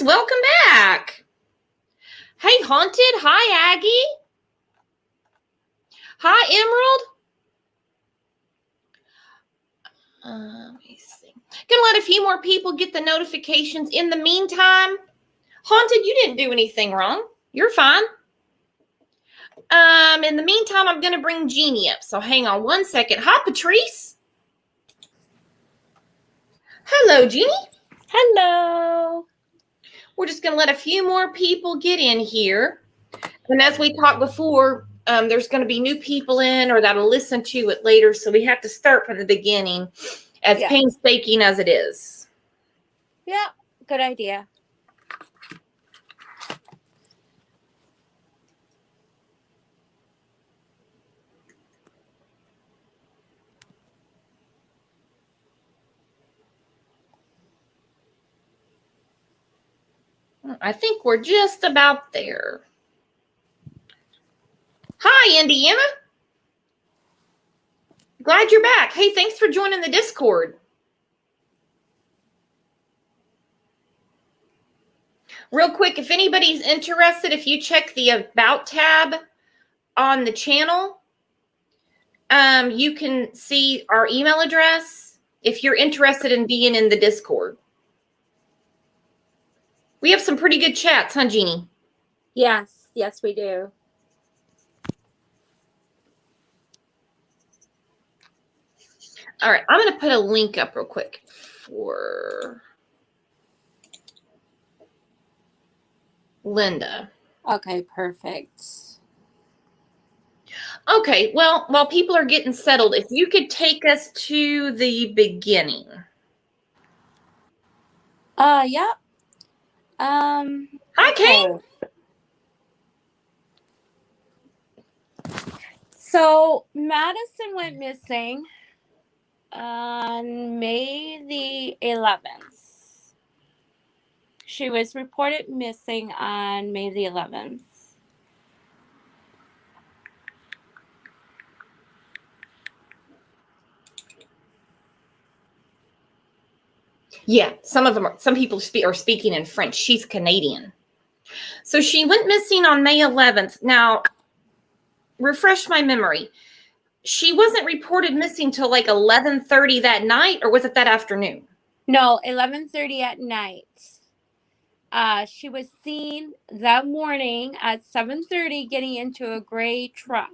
welcome back. Hey, Haunted. Hi, Aggie. Hi, Emerald. Let me see. Gonna let a few more people get the notifications. In the meantime, Haunted, you didn't do anything wrong. You're fine. In the meantime, I'm gonna bring Jeannie up. So hang on one second. Hi, Patrice. Hello, Jeannie. Hello. We're just gonna let a few more people get in here. And as we talked before, there's going to be new people in or that'll listen to it later. So we have to start from the beginning, as painstaking as it is. Yeah, good idea. I think we're just about there. Hi, Indiana. Glad you're back. Hey, thanks for joining the Discord. Real quick, if anybody's interested, if you check the About tab on the channel, you can see our email address if you're interested in being in the Discord. We have some pretty good chats, huh, Jeannie? Yes, we do. All right, I'm going to put a link up real quick for Linda. Okay, perfect. Okay, well, while people are getting settled, if you could take us to the beginning. Yeah. Hi, okay. Kate. So Madison went missing on May the 11th. She was reported missing on May the 11th. Yeah, some people are speaking in French. She's Canadian. So she went missing on May 11th. Now, refresh my memory. She wasn't reported missing till like 11:30 that night, or was it that afternoon? No, 11:30 at night. She was seen that morning at 7:30 getting into a gray truck.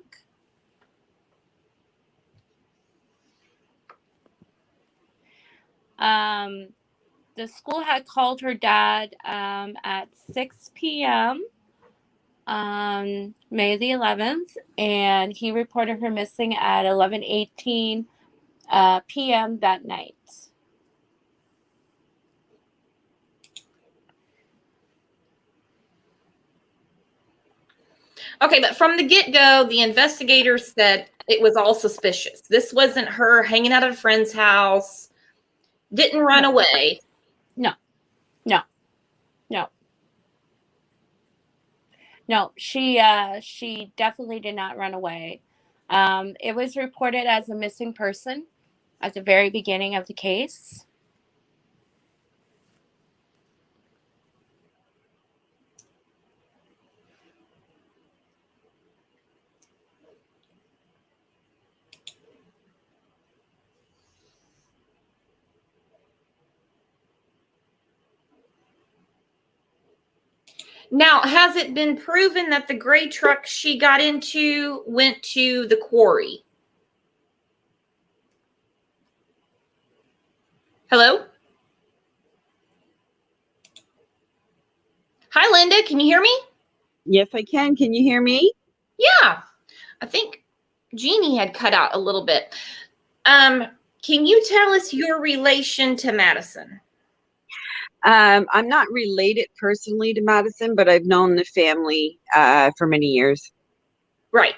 The school had called her dad at 6 p.m. on May the 11th, and he reported her missing at 11:18 p.m. that night. Okay, but from the get-go, the investigators said it was all suspicious. This wasn't her hanging out at a friend's house, didn't run away. No, she definitely did not run away. It was reported as a missing person at the very beginning of the case. Now, has it been proven that the gray truck she got into went to the quarry? Hello? Hi, Linda. Can you hear me? Yes, I can. Can you hear me? Yeah. I think Jeannie had cut out a little bit. Can you tell us your relation to Madison? I'm not related personally to Madison, but I've known the family for many years. Right.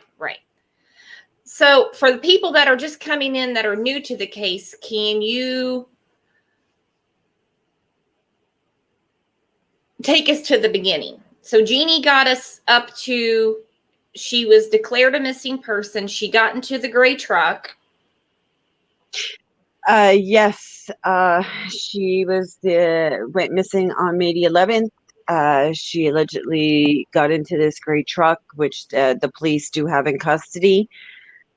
So for the people that are just coming in that are new to the case, can you take us to the beginning? So Jeannie got us up to, she was declared a missing person. She got into the gray truck. Yes, she went missing on May the 11th. She allegedly got into this gray truck, which the police do have in custody.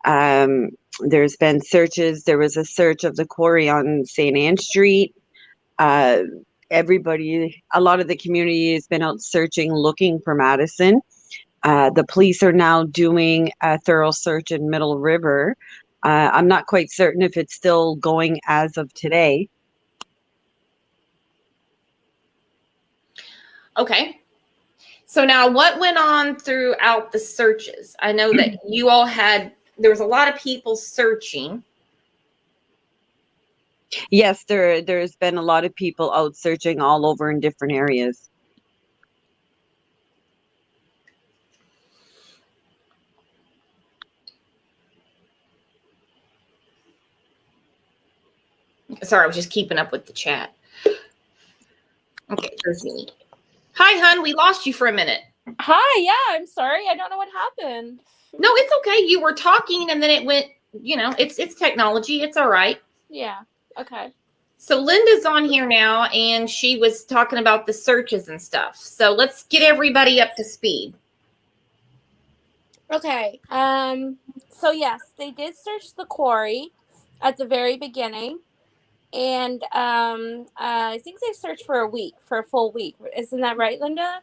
Um, there's been searches. There was a search of the quarry on St. Anne Street. Uh, a lot of the community has been out searching, looking for Madison. The police are now doing a thorough search in Middle River. I'm not quite certain if it's still going as of today. Okay. So now what went on throughout the searches? I know that you all there was a lot of people searching. Yes, there's been a lot of people out searching all over in different areas. Sorry, I was just keeping up with the chat. Okay, there's me. Hi, hun. We lost you for a minute. Hi, yeah, I'm sorry. I don't know what happened. No, it's okay. You were talking and then it went, it's technology. It's all right. Yeah, okay. So Linda's on here now and she was talking about the searches and stuff. So let's get everybody up to speed. Okay. So yes, they did search the quarry at the very beginning. And I think they searched for a full week. Isn't that right, Linda?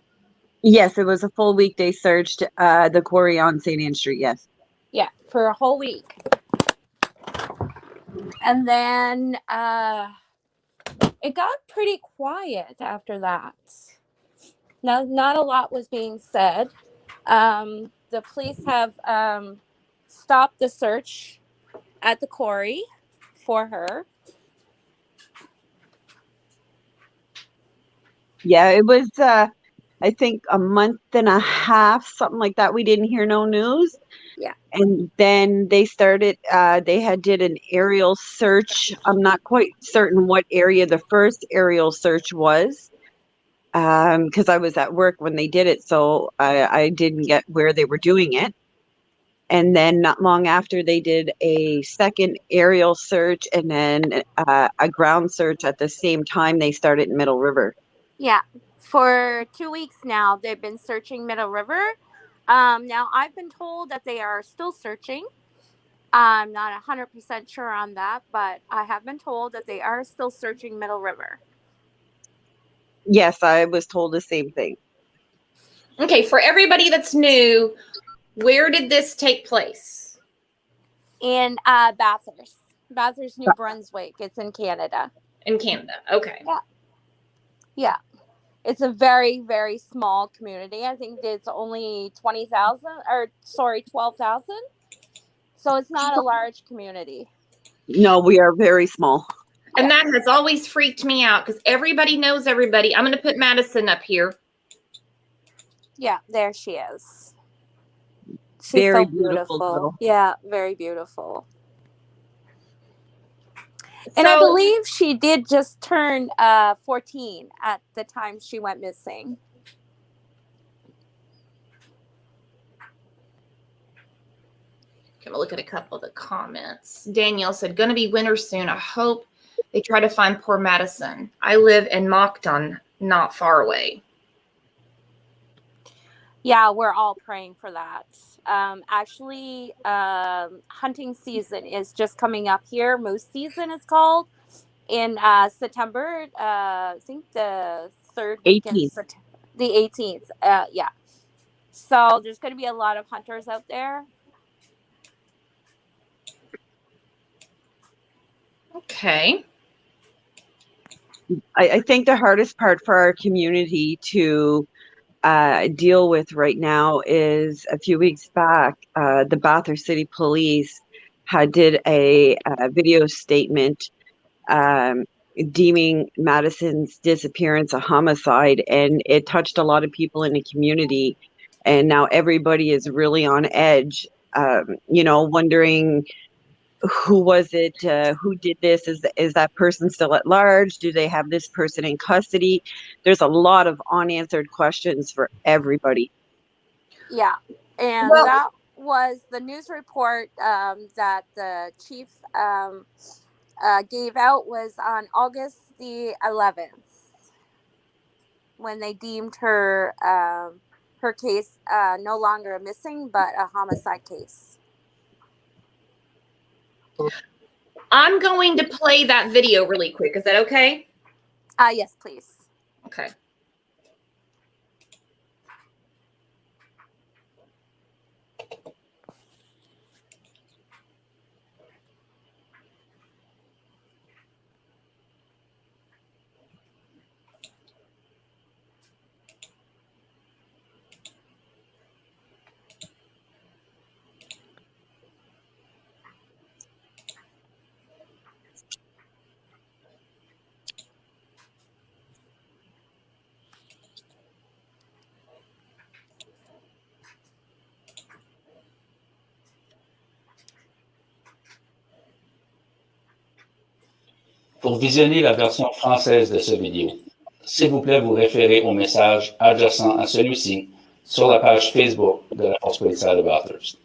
Yes, it was a full week. They searched the quarry on St. Anne Street. Yes. Yeah, for a whole week. And then it got pretty quiet after that. Now, not a lot was being said. The police have stopped the search at the quarry for her. Yeah, it was I think a month and a half, something like that. We didn't hear no news. Yeah. And then they started they did an aerial search. I'm not quite certain what area the first aerial search was. Because I was at work when they did it, so I didn't get where they were doing it. And then not long after, they did a second aerial search and then a ground search at the same time they started in Middle River. Yeah. For 2 weeks now, they've been searching Middle River. Now, I've been told that they are still searching. I'm not 100% sure on that, but I have been told that they are still searching Middle River. Yes, I was told the same thing. Okay, for everybody that's new, where did this take place? In Bathurst, New Brunswick. It's in Canada. In Canada, okay. Yeah. It's a very, very small community. I think it's only 12,000. So it's not a large community. No, we are very small. And that has always freaked me out because everybody knows everybody. I'm going to put Madison up here. Yeah, there she is. She's Very so beautiful. beautiful. Yeah, very beautiful. And I believe she did just turn 14 at the time she went missing. Can we look at a couple of the comments? Danielle said, going to be winter soon. I hope they try to find poor Madison. I live in Moncton, not far away. Yeah, we're all praying for that. Actually, hunting season is just coming up here. Moose season is called in September. I think the third week in September, the 18th. Yeah. So there's going to be a lot of hunters out there. Okay. I think the hardest part for our community to deal with right now is a few weeks back, the Bathurst City Police did a video statement deeming Madison's disappearance a homicide, and it touched a lot of people in the community. And now everybody is really on edge, wondering who was it, who did this, is that person still at large, do they have this person in custody? There's a lot of unanswered questions for everybody. Yeah, and that was the news report that the chief gave out was on August the 11th when they deemed her her case no longer a missing but a homicide case. I'm going to play that video really quick. Is that okay? Yes, please. Okay. Pour visionner la version française de ce vidéo, s'il vous plaît vous référez au message adjacent à celui-ci sur la page Facebook de la Force policière de Bathurst.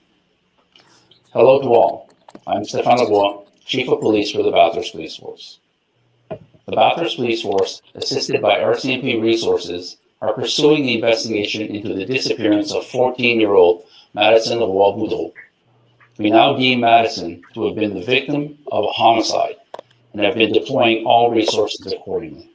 Hello to all. I'm Stéphane Lebois, Chief of Police for the Bathurst Police Force. The Bathurst Police Force, assisted by RCMP resources, are pursuing the investigation into the disappearance of 14-year-old Madison Boudreau. We now deem Madison to have been the victim of a homicide and have been deploying all resources accordingly.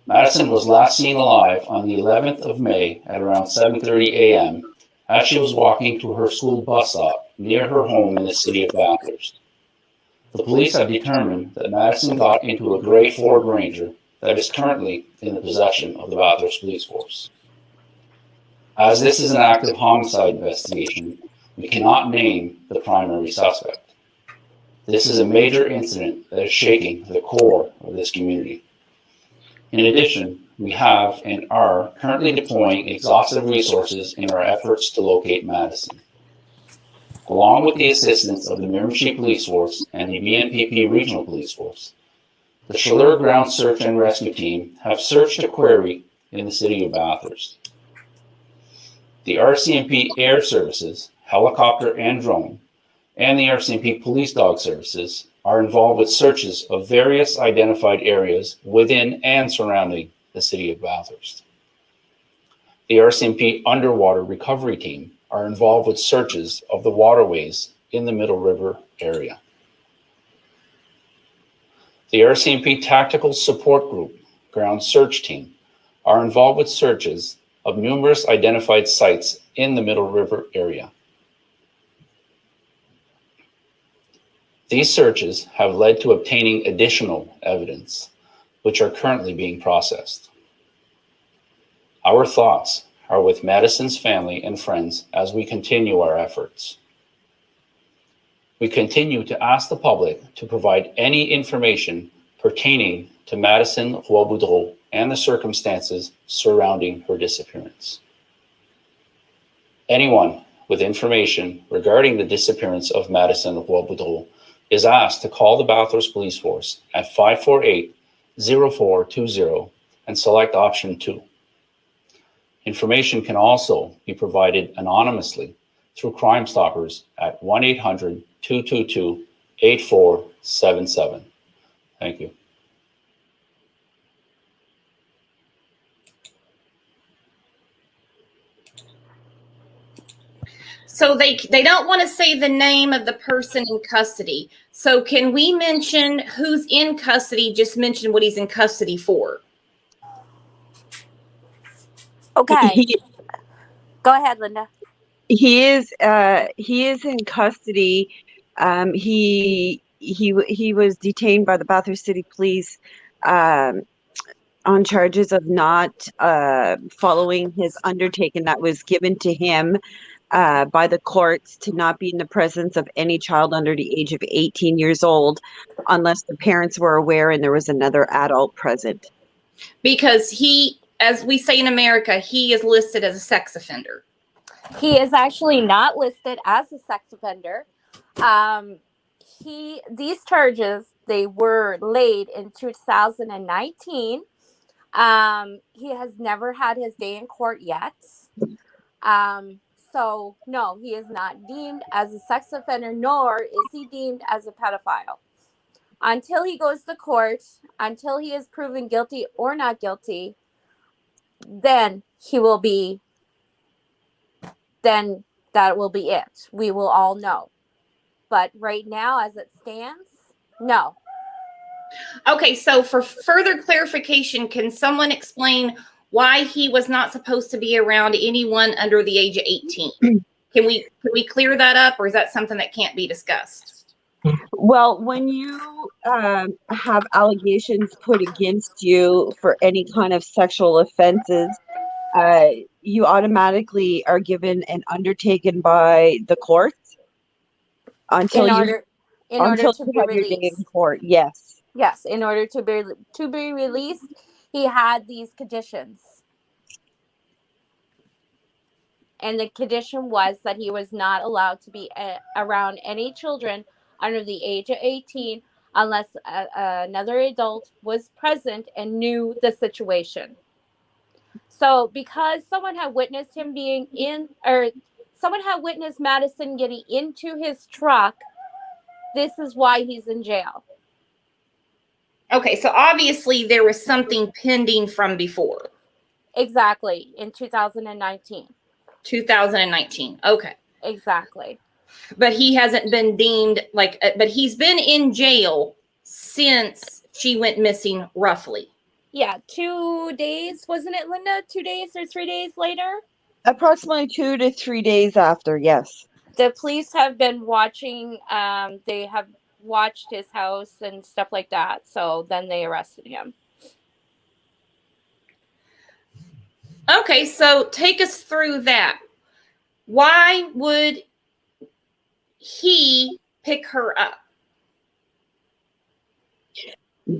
Madison was last seen alive on the 11th of May at around 7:30 a.m. as she was walking to her school bus stop near her home in the city of Bathurst. The police have determined that Madison got into a gray Ford Ranger that is currently in the possession of the Bathurst Police Force. As this is an active homicide investigation, we cannot name the primary suspect. This is a major incident that is shaking the core of this community. In addition, we have and are currently deploying exhaustive resources in our efforts to locate Madison. Along with the assistance of the Miramichi Police Force and the BNPP Regional Police Force, the Chaleur Ground Search and Rescue Team have searched a quarry in the city of Bathurst. The RCMP Air Services, helicopter and drone, and the RCMP Police Dog Services are involved with searches of various identified areas within and surrounding the city of Bathurst. The RCMP Underwater Recovery Team are involved with searches of the waterways in the Middle River area. The RCMP Tactical Support Group Ground Search Team are involved with searches of numerous identified sites in the Middle River area. These searches have led to obtaining additional evidence, which are currently being processed. Our thoughts are with Madison's family and friends as we continue our efforts. We continue to ask the public to provide any information pertaining to Madison Boudreau and the circumstances surrounding her disappearance. Anyone with information regarding the disappearance of Madison Boudreau is asked to call the Bathurst Police Force at 548-0420 and select option 2. Information can also be provided anonymously through Crime Stoppers at 1-800-222-8477. Thank you. So they don't want to say the name of the person in custody. So can we mention who's in custody? Just mention what he's in custody for. Okay. Go ahead, Linda. He is in custody. He was detained by the Bathurst City Police on charges of not following his undertaking that was given to him by the courts to not be in the presence of any child under the age of 18 years old unless the parents were aware and there was another adult present. Because he, as we say in America, he is listed as a sex offender. He is actually not listed as a sex offender. These charges, they were laid in 2019. He has never had his day in court yet. So no, he is not deemed as a sex offender, nor is he deemed as a pedophile. Until he goes to court, until he is proven guilty or not guilty, then then that will be it. We will all know. But right now, as it stands, no. Okay, so for further clarification, can someone explain why he was not supposed to be around anyone under the age of 18? Can we clear that up, or is that something that can't be discussed? Well, when you have allegations put against you for any kind of sexual offenses, you automatically are given an undertaken by the courts until In you order to be have your day in released. court. Yes. Yes, in order to be released, he had these conditions. And the condition was that he was not allowed to be around any children under the age of 18 unless another adult was present and knew the situation. So because someone had witnessed him someone had witnessed Madison getting into his truck, this is why he's in jail. Okay, so obviously there was something pending from before. Exactly, in 2019. 2019. Okay. Exactly. But he hasn't been deemed but he's been in jail since she went missing, roughly. Yeah, 2 days, wasn't it, Linda? 2 days or 3 days later? Approximately 2 to 3 days after, yes. The police have been watching, they have watched his house and stuff like that. So then they arrested him. Okay, so take us through that. Why would he pick her up?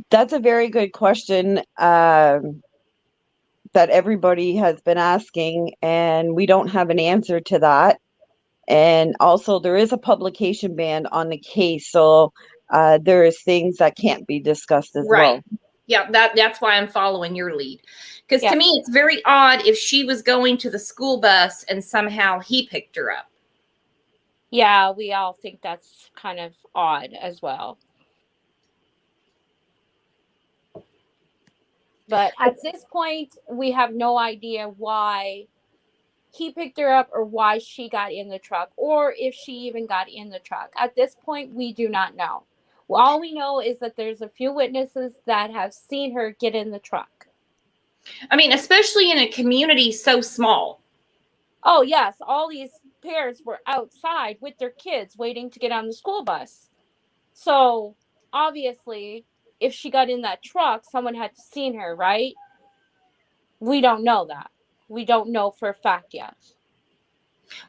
That's a very good question that everybody has been asking, and we don't have an answer to that. And also, there is a publication ban on the case, so there is things that can't be discussed as well. Yeah, that's why I'm following your lead. Because Yeah. to me, it's very odd if she was going to the school bus and somehow he picked her up. Yeah, we all think that's kind of odd as well. But at this point, we have no idea why he picked her up or why she got in the truck or if she even got in the truck. At this point, we do not know. Well, all we know is that there's a few witnesses that have seen her get in the truck. I mean, especially in a community so small. Oh, yes. All these parents were outside with their kids waiting to get on the school bus. So, obviously, if she got in that truck, someone had seen her, right? We don't know that. We don't know for a fact yet.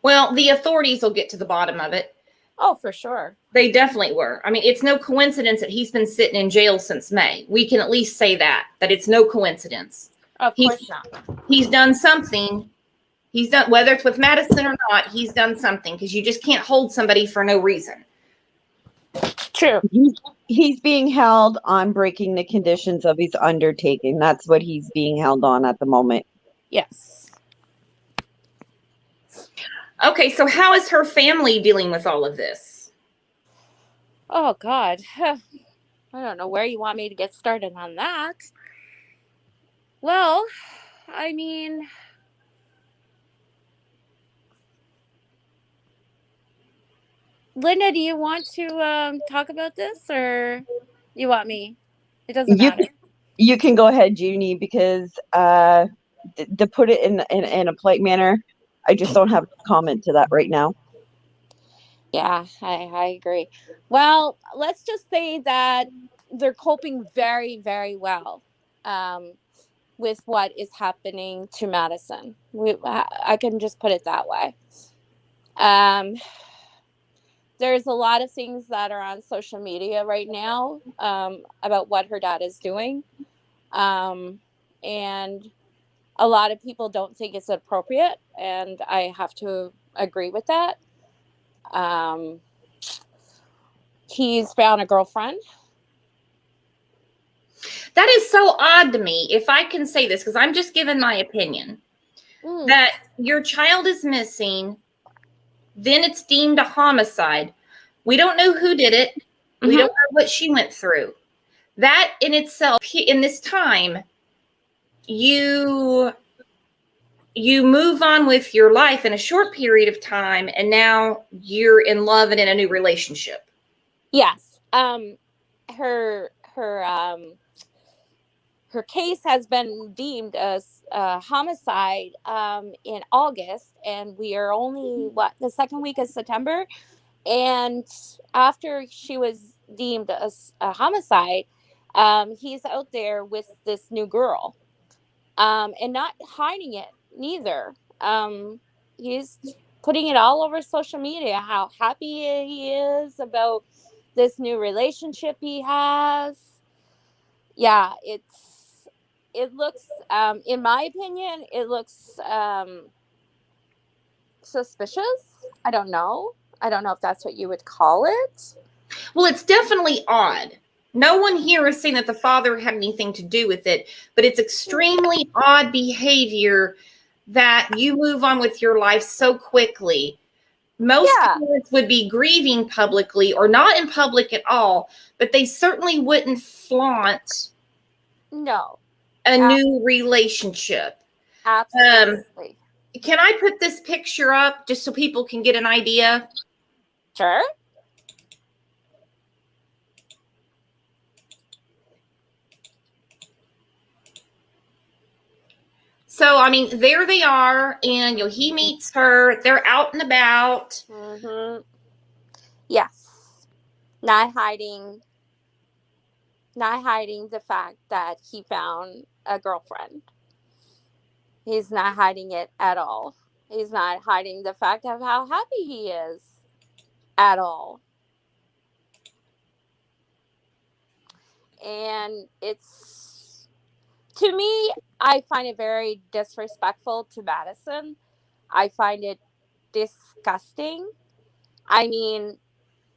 Well, the authorities will get to the bottom of it. Oh, for sure. They definitely were. I mean, it's no coincidence that he's been sitting in jail since May. We can at least say that it's no coincidence. Of course not. He's done something. He's done, whether it's with Madison or not, he's done something, because you just can't hold somebody for no reason. True. He's being held on breaking the conditions of his undertaking. That's what he's being held on at the moment. Yes. Okay, so how is her family dealing with all of this? Oh, God. I don't know where you want me to get started on that. Well, I mean, Linda, do you want to talk about this, or you want me? It doesn't matter. You can go ahead, Junie, because to put it in a polite manner, I just don't have a comment to that right now. Yeah, I agree. Well, let's just say that they're coping very, very well with what is happening to Madison. I can just put it that way. There's a lot of things that are on social media right now about what her dad is doing. And a lot of people don't think it's appropriate, and I have to agree with that. He's found a girlfriend. That is so odd to me, if I can say this, because I'm just giving my opinion, that your child is missing, then it's deemed a homicide. We don't know who did it. We don't know what she went through. That in itself, in this time, you you move on with your life in a short period of time, and now you're in love and in a new relationship. Yes. Her case has been deemed as a homicide in August, and we are only the second week of September. And after she was deemed a homicide, he's out there with this new girl, and not hiding it neither. He's putting it all over social media how happy he is about this new relationship he has. Yeah, it looks, in my opinion, it looks suspicious. I don't know if that's what you would call it. Well, it's definitely odd. No one here is saying that the father had anything to do with it, but it's extremely odd behavior that you move on with your life so quickly. Most parents would be grieving publicly or not in public at all, but they certainly wouldn't flaunt a new relationship. Absolutely. Can I put this picture up just so people can get an idea? Sure. So, I mean, there they are, and he meets her. They're out and about. Mm-hmm. Yes. Not hiding the fact that he found a girlfriend. He's not hiding it at all. He's not hiding the fact of how happy he is at all. And it's, to me, I find it very disrespectful to Madison. I find it disgusting. I mean,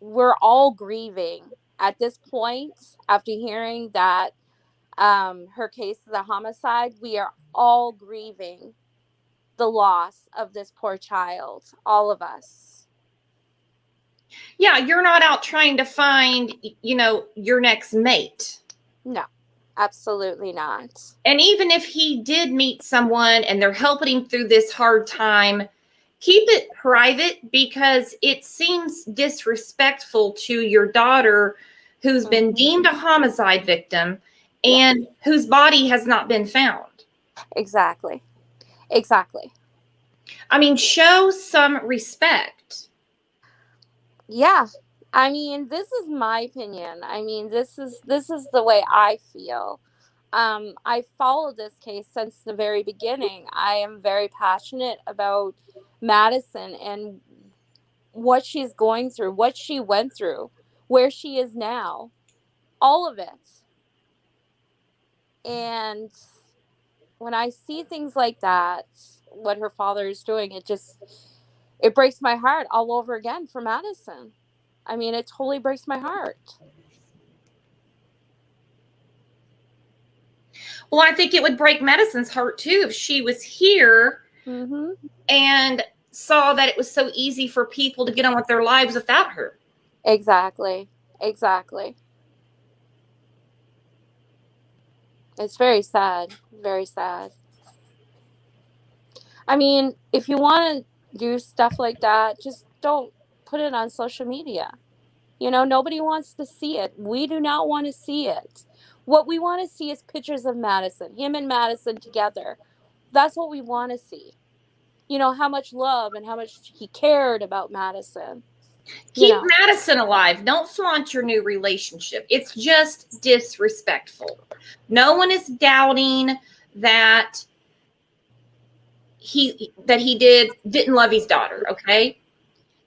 we're all grieving at this point after hearing that her case is a homicide. We are all grieving the loss of this poor child, all of us. Yeah, you're not out trying to find, your next mate. No, absolutely not. And even if he did meet someone and they're helping him through this hard time, keep it private, because it seems disrespectful to your daughter who's been deemed a homicide victim and whose body has not been found. Exactly. I mean, show some respect. Yeah. I mean, this is my opinion. I mean, this is the way I feel. I followed this case since the very beginning. I am very passionate about Madison and what she's going through, what she went through, where she is now, all of it. And when I see things like that, what her father is doing, it breaks my heart all over again for Madison. I mean, it totally breaks my heart. Well, I think it would break Madison's heart too if she was here and saw that it was so easy for people to get on with their lives without her. Exactly. It's very sad. Very sad. I mean, if you want to do stuff like that, just don't put it on social media. Nobody wants to see it. We do not want to see it. What we want to see is pictures of Madison, him and Madison together. That's what we want to see. How much love and how much he cared about Madison. Keep Madison alive. Don't flaunt your new relationship. It's just disrespectful. No one is doubting that he didn't love his daughter, okay?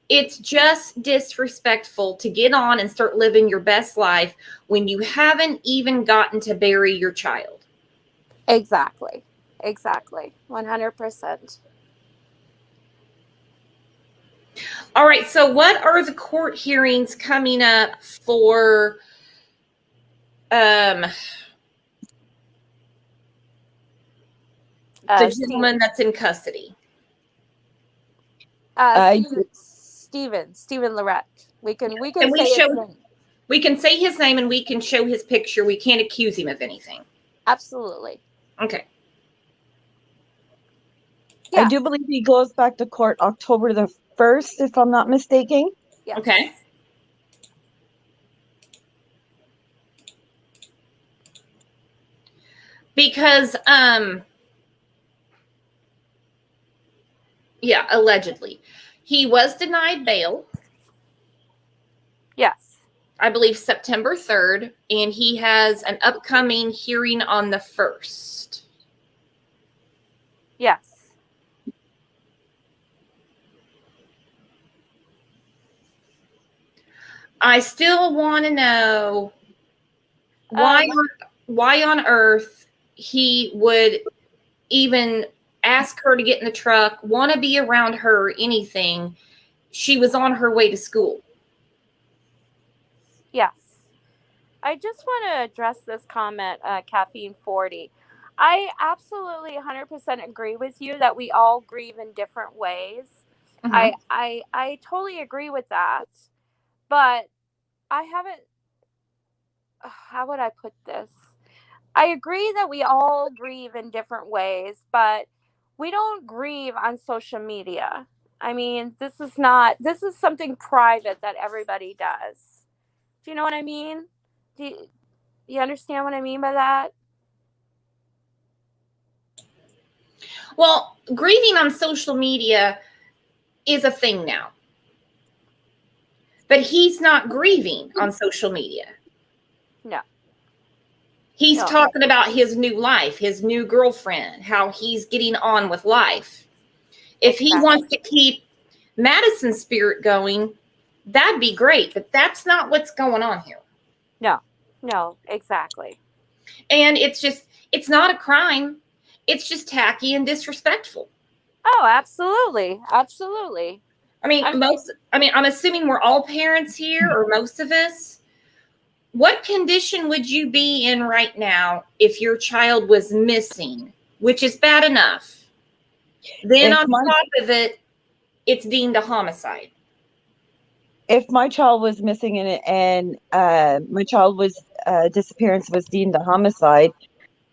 It's just disrespectful to get on and start living your best life when you haven't even gotten to bury your child. Exactly. 100%. All right. So what are the court hearings coming up for the gentleman that's in custody? Stephen Lorette. We can We can say his name and we can show his picture. We can't accuse him of anything. Absolutely. Okay. I do believe he goes back to court October the 1st, if I'm not mistaken. Yes. Okay. Because, yeah, allegedly. He was denied bail. Yes. I believe September 3rd, and he has an upcoming hearing on the 1st. Yes. I still want to know why on earth he would even ask her to get in the truck, want to be around her, anything. She was on her way to school. Yes. I just want to address this comment, Caffeine 40. I absolutely 100% agree with you that we all grieve in different ways. I totally agree with that. But I haven't, how would I put this? I agree that we all grieve in different ways, but we don't grieve on social media. I mean, this is something private that everybody does. Do you know what I mean? Do you understand what I mean by that? Well, grieving on social media is a thing now. But he's not grieving on social media. No. He's talking about his new life, his new girlfriend, how he's getting on with life. If he wants to keep Madison's spirit going, that'd be great. But that's not what's going on here. No, exactly. And it's not a crime. It's just tacky and disrespectful. Oh, absolutely. Absolutely. I mean, I'm assuming we're all parents here, or most of us. What condition would you be in right now if your child was missing, which is bad enough? Then on top of it, it's deemed a homicide. If my child was missing and my child was disappearance was deemed a homicide,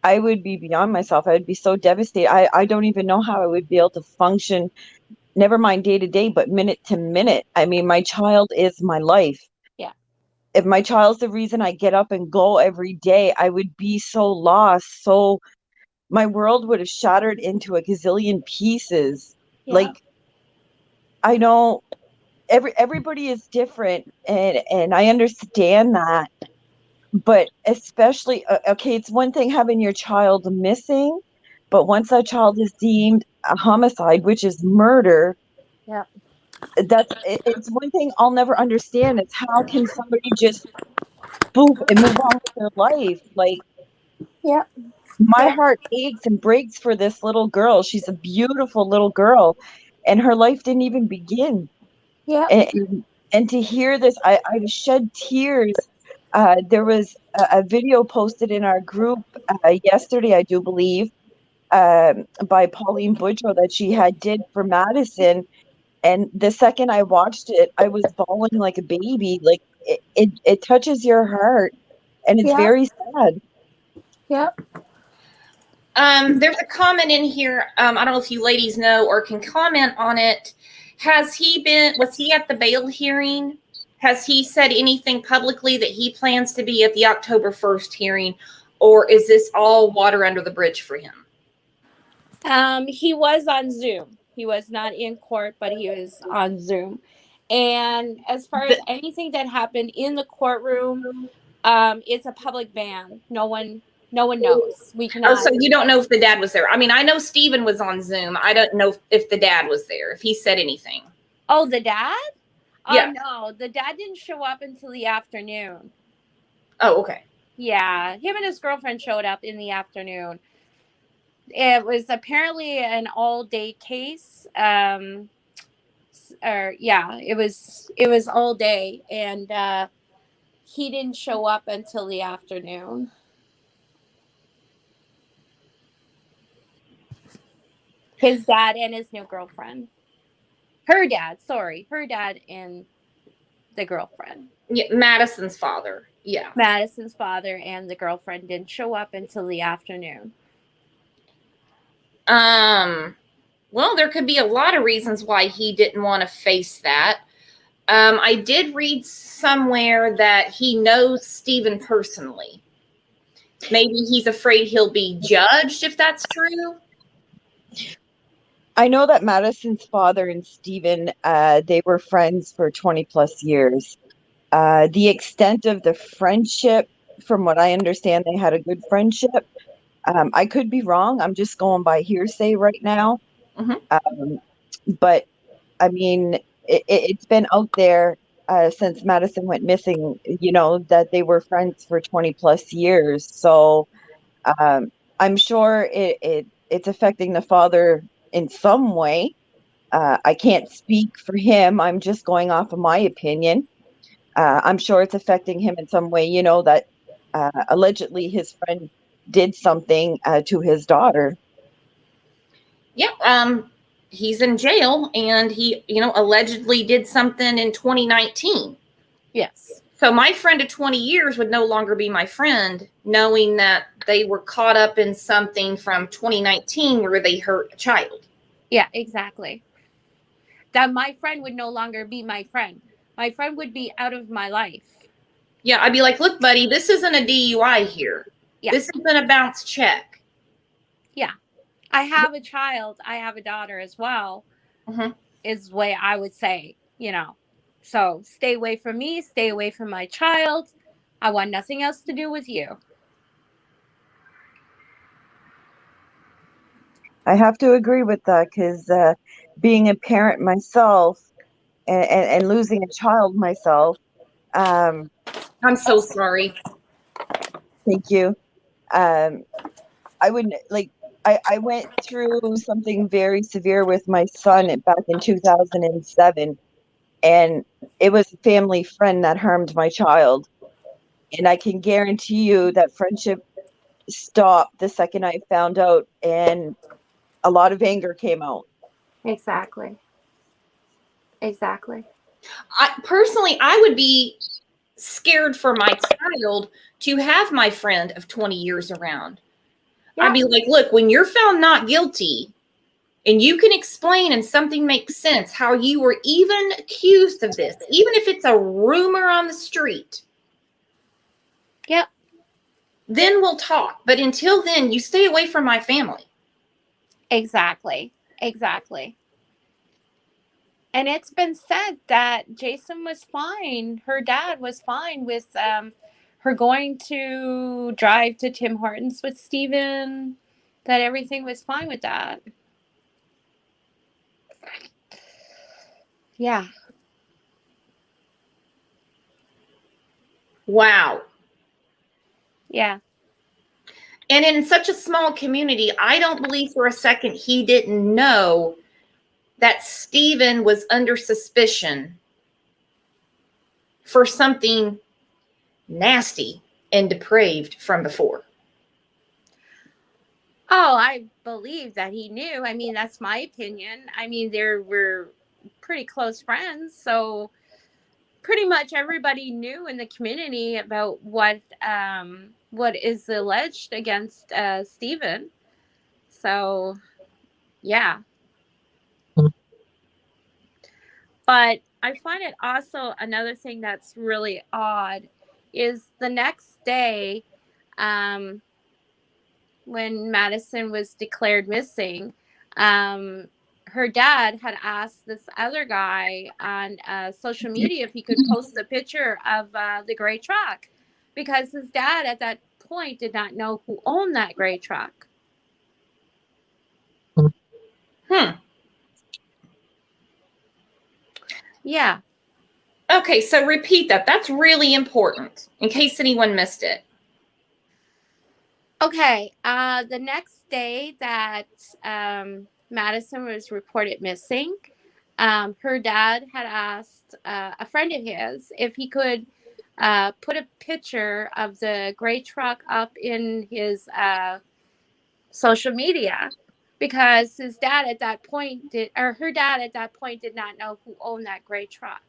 I would be beyond myself. I would be so devastated. I don't even know how I would be able to function, never mind day to day, but minute to minute. I mean, my child is my life. Yeah. If my child's the reason I get up and go every day, I would be so lost. So my world would have shattered into a gazillion pieces. Yeah. Like, I know everybody is different, and I understand that. But especially, okay, it's one thing having your child missing, but once that child is deemed a homicide, which is murder, Yeah. it's one thing I'll never understand. It's how can somebody just poof and move on with their life? Like, Yeah. my heart aches and breaks for this little girl. She's a beautiful little girl, and her life didn't even begin. Yeah. And to hear this, I shed tears. There was a video posted in our group yesterday, I do believe, by Pauline Boudreau that she had did for Madison. And the second I watched it, I was bawling like a baby. Like, it touches your heart, and it's very sad. Yep. There's a comment in here. I don't know if you ladies know or can comment on it. Was he at the bail hearing? Has he said anything publicly that he plans to be at the October 1st hearing, or is this all water under the bridge for him? He was on Zoom. He was not in court, but he was on Zoom. And as far as anything that happened in the courtroom, it's a public ban. No one knows. We cannot. Oh, so you don't know if the dad was there. I mean, I know Steven was on Zoom. I don't know if the dad was there, if he said anything. Oh, the dad? Yeah. No, the dad didn't show up until the afternoon. Oh, okay. Yeah, him and his girlfriend showed up in the afternoon. It was apparently an all-day case. It was all day, and he didn't show up until the afternoon. His dad and his new girlfriend. Her dad and the girlfriend. Yeah, Madison's father. Yeah. Madison's father and the girlfriend didn't show up until the afternoon. Well, there could be a lot of reasons why he didn't want to face that. I did read somewhere that he knows Stephen personally. Maybe he's afraid he'll be judged if that's true. I know that Madison's father and Stephen, they were friends for 20 plus years. The extent of the friendship, from what I understand, they had a good friendship. I could be wrong. I'm just going by hearsay right now. Mhm. But I mean, it's been out there since Madison went missing, that they were friends for 20 plus years. So I'm sure it's affecting the father in some way. I can't speak for him. I'm just going off of my opinion. I'm sure it's affecting him in some way, that allegedly his friend did something to his daughter. Yeah, he's in jail and he, allegedly did something in 2019. Yes. So my friend of 20 years would no longer be my friend, knowing that they were caught up in something from 2019 where they hurt a child. Yeah, exactly. That my friend would no longer be my friend. My friend would be out of my life. Yeah, I'd be like, look, buddy, this isn't a DUI here. Yeah. This isn't a bounce check. Yeah. I have a child. I have a daughter as well, is the way I would say, So stay away from me. Stay away from my child. I want nothing else to do with you. I have to agree with that because being a parent myself and losing a child myself, I'm so sorry. thank you. I wouldn't like. I went through something very severe with my son back in 2007, and it was a family friend that harmed my child. And I can guarantee you that friendship stopped the second I found out, and a lot of anger came out. Exactly. I would be scared for my child to have my friend of 20 years around. Yeah. I'd be like, look, when you're found not guilty and you can explain and something makes sense how you were even accused of this, even if it's a rumor on the street. Yep. Then we'll talk. But until then, you stay away from my family. Exactly. And it's been said that Jason was fine. Her dad was fine with her going to drive to Tim Hortons with Stephen, that everything was fine with that. Yeah. Wow. Yeah. And in such a small community, I don't believe for a second he didn't know that Stephen was under suspicion for something nasty and depraved from before. Oh, I believe that he knew. I mean, that's my opinion. I mean, they were pretty close friends, so pretty much everybody knew in the community about what is alleged against Stephen. So, yeah. But I find it also another thing that's really odd is the next day, when Madison was declared missing, her dad had asked this other guy on social media if he could post a picture of the gray truck, because his dad at that point did not know who owned that gray truck. Yeah. Okay, so repeat that. That's really important in case anyone missed it. Okay, the next day that Madison was reported missing, her dad had asked a friend of his if he could put a picture of the gray truck up in his social media, because his dad at that point her dad at that point did not know who owned that gray truck.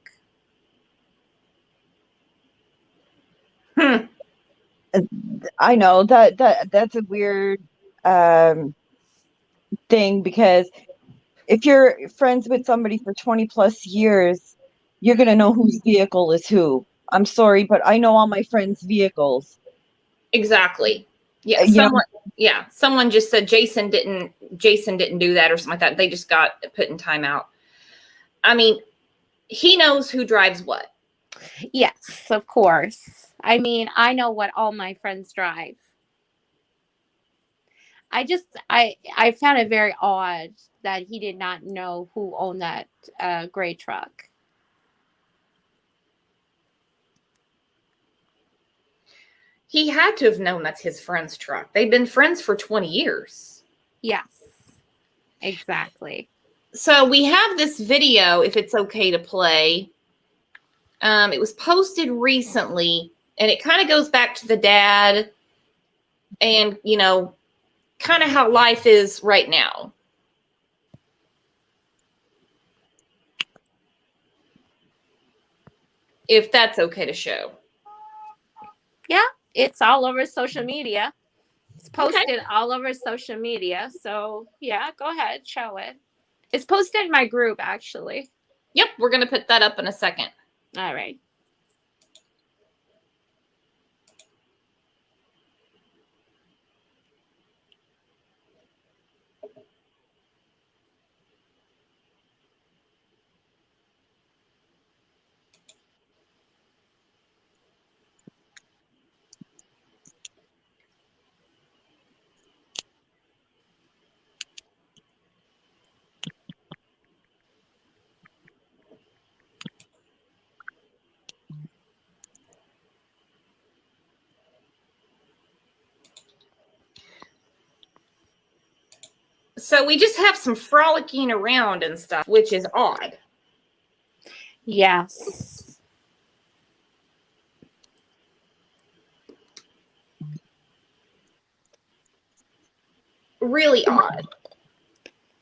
I know that's a weird thing, because if you're friends with somebody for 20 plus years, you're going to know whose vehicle is who. I'm sorry, but I know all my friends' vehicles. Exactly. Yeah. You know, Someone just said Jason didn't do that or something like that. They just got put in timeout. I mean, he knows who drives what. Yes, of course. I mean, I know what all my friends drive. I found it very odd that he did not know who owned that gray truck. He had to have known that's his friend's truck. They've been friends for 20 years. Yes, exactly. So we have this video, if it's okay to play. It was posted recently, and it kind of goes back to the dad and, you know, kind of how life is right now. If that's okay to show. Yeah, it's all over social media. It's posted all over social media. So yeah, go ahead, show it. It's posted in my group, actually. Yep, we're going to put that up in a second. All right. So we just have some frolicking around and stuff, which is odd. Yes. Really odd.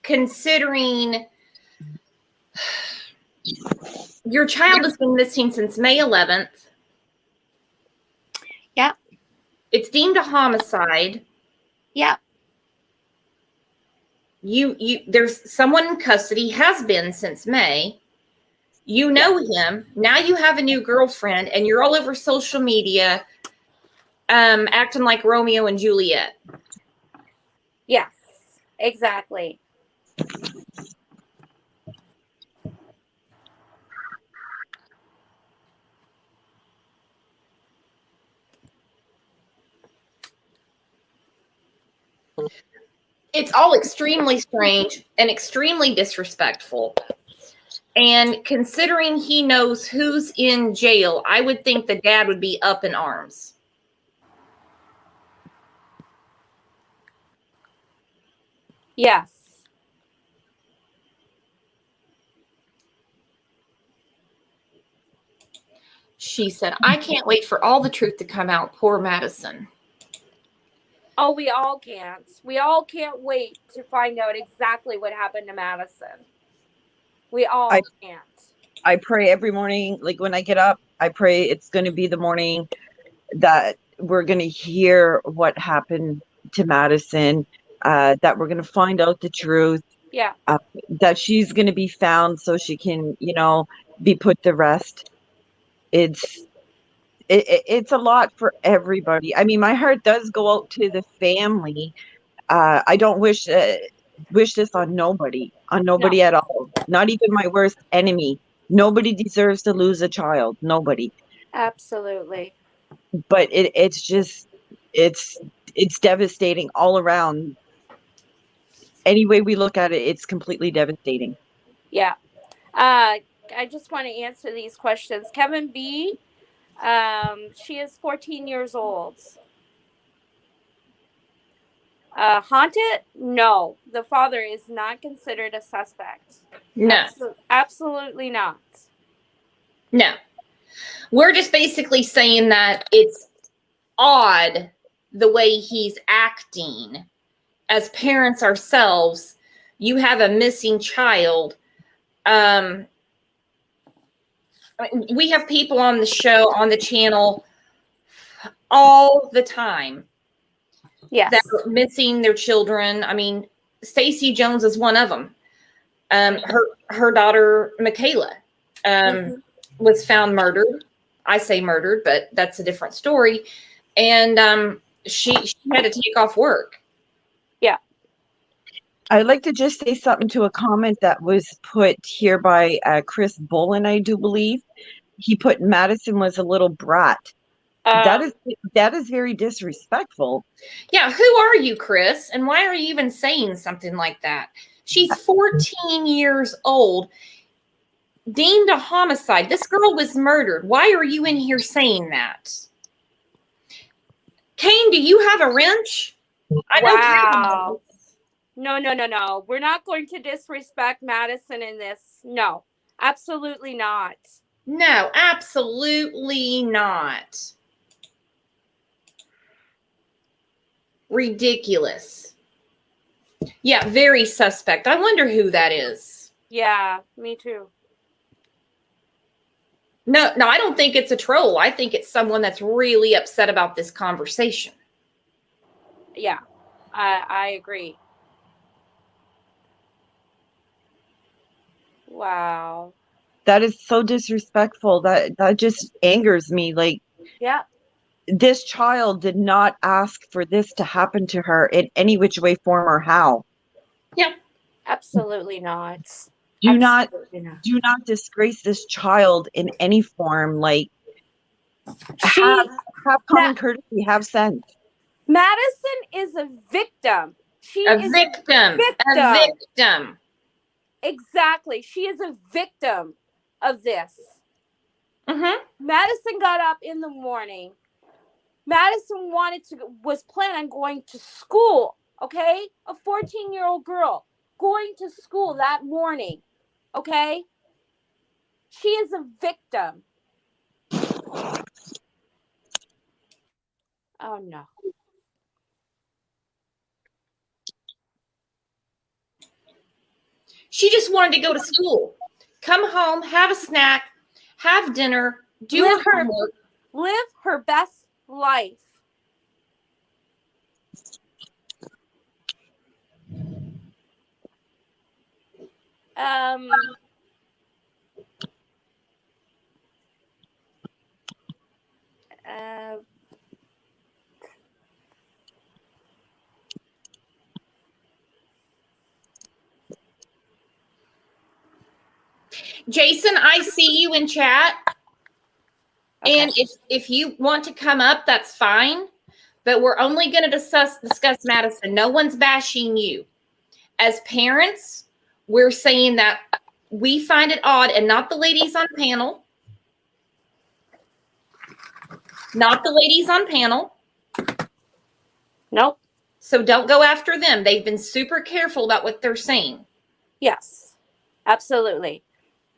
Considering your child has been missing since May 11th. Yep. It's deemed a homicide. Yep. There's someone in custody, has been since May. You know him. Now you have a new girlfriend, and you're all over social media acting like Romeo and Juliet. Yes, exactly. It's all extremely strange and extremely disrespectful. And considering he knows who's in jail, I would think the dad would be up in arms. Yes. She said, I can't wait for all the truth to come out. Poor Madison. Oh, we all can't. We all can't wait to find out exactly what happened to Madison. We all can't. I pray every morning, like when I get up, I pray it's going to be the morning that we're going to hear what happened to Madison, that we're going to find out the truth. Yeah. That she's going to be found so she can, you know, be put to rest. It's a lot for everybody. I mean, my heart does go out to the family. I don't wish this on nobody at all. Not even my worst enemy. Nobody deserves to lose a child. Nobody. Absolutely. But it's devastating all around. Any way we look at it, it's completely devastating. Yeah. I just want to answer these questions. Kevin B, she is 14 years old. Haunted? No. The father is not considered a suspect. No. Absolutely not. No. We're just basically saying that it's odd the way he's acting. As parents ourselves, you have a missing child. We have people on the show, on the channel, all the time. Yes. That are missing their children. I mean, Stacey Jones is one of them. Her daughter Michaela was found murdered. I say murdered, but that's a different story. And she had to take off work. Yeah. I'd like to just say something to a comment that was put here by Chris Bolin, I do believe. He put Madison was a little brat. That is very disrespectful. Yeah, who are you, Chris? And why are you even saying something like that? She's 14 years old, deemed a homicide. This girl was murdered. Why are you in here saying that? Kane, do you have a wrench? Wow. No. We're not going to disrespect Madison in this. No, absolutely not. No, absolutely not. Ridiculous. Yeah, very suspect. I wonder who that is. Yeah, me too. No, I don't think it's a troll. I think it's someone that's really upset about this conversation. Yeah, I agree. Wow. That is so disrespectful. That just angers me. Like, Yeah. this child did not ask for this to happen to her in any which way, form, or how. Yeah. Absolutely not. Do not disgrace this child in any form. Like, have common courtesy, have sense. Madison is a victim. She is victim. A victim. Exactly. She is a victim of this. Mm-hmm. Madison got up in the morning. Madison was planning on going to school. Okay, a 14-year-old girl going to school that morning. Okay, she is a victim. Oh no. She just wanted to go to school, come home, have a snack, have dinner, do her homework. Live her best life. Jason, I see you in chat. Okay. And if you want to come up, that's fine. But we're only going to discuss Madison. No one's bashing you. As parents, we're saying that we find it odd, and not the ladies on panel. Not the ladies on panel. Nope. So don't go after them. They've been super careful about what they're saying. Yes, absolutely.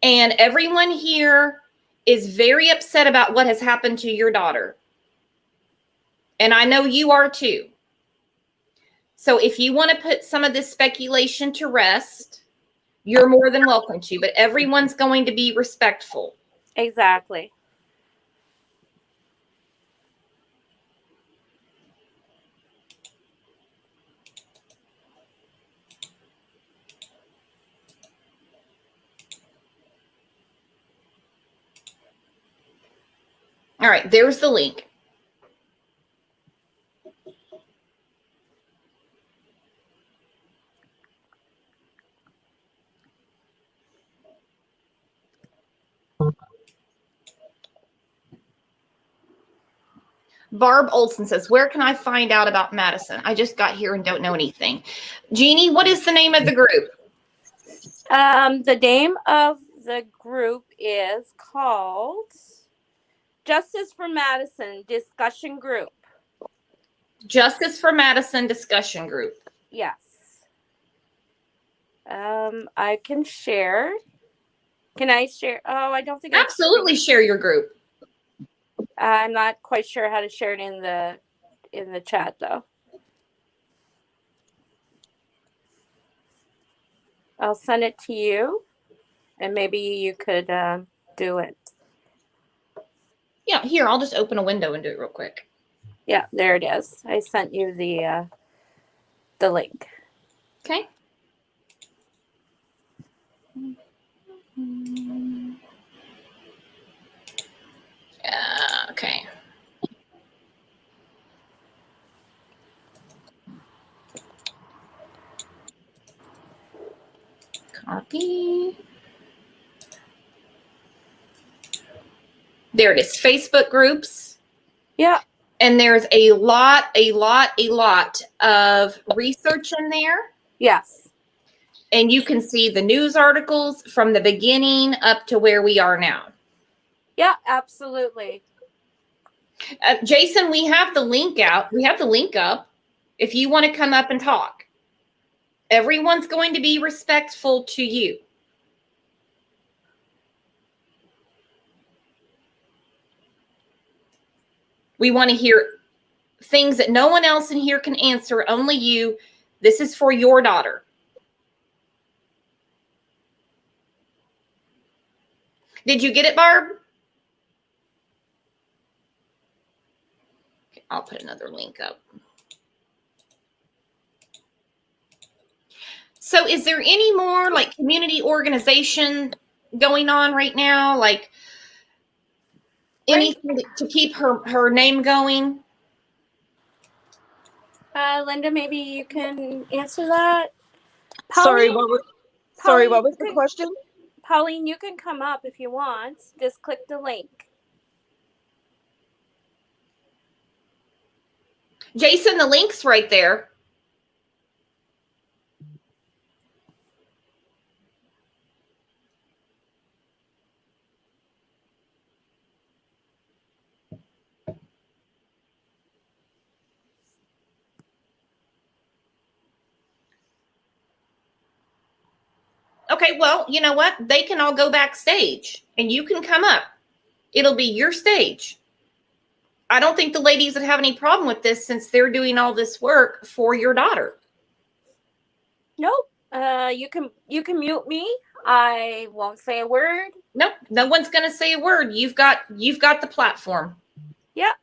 And everyone here is very upset about what has happened to your daughter. And I know you are too. So if you want to put some of this speculation to rest, you're more than welcome to, but everyone's going to be respectful. Exactly. All right, there's the link. Barb Olson says, where can I find out about Madison? I just got here and don't know anything. Jeannie, what is the name of the group? The name of the group is called Justice for Madison Discussion Group. Justice for Madison Discussion Group. Yes. I can share. Can I share? Oh, I don't think I absolutely share your group. I'm not quite sure how to share it in the chat though. I'll send it to you, and maybe you could do it. Yeah, here, I'll just open a window and do it real quick. Yeah, there it is. I sent you the link. Okay. Okay. Copy. There it is. Facebook groups. Yeah. And there's a lot of research in there. Yes. And you can see the news articles from the beginning up to where we are now. Yeah, absolutely. Jason, we have the link out. We have the link up if you want to come up and talk. Everyone's going to be respectful to you. We want to hear things that no one else in here can answer, only you. This is for your daughter. Did you get it, Barb? Okay, I'll put another link up. So is there any more like community organization going on right now? Like anything to keep her name going? Linda, maybe you can answer that. Sorry, Pauline, what was the question? Pauline, you can come up if you want. Just click the link. Jason, the link's right there. Okay, well, you know what? They can all go backstage and you can come up. It'll be your stage. I don't think the ladies would have any problem with this since they're doing all this work for your daughter. Nope. You can mute me. I won't say a word. Nope, no one's going to say a word. You've got the platform. Yep.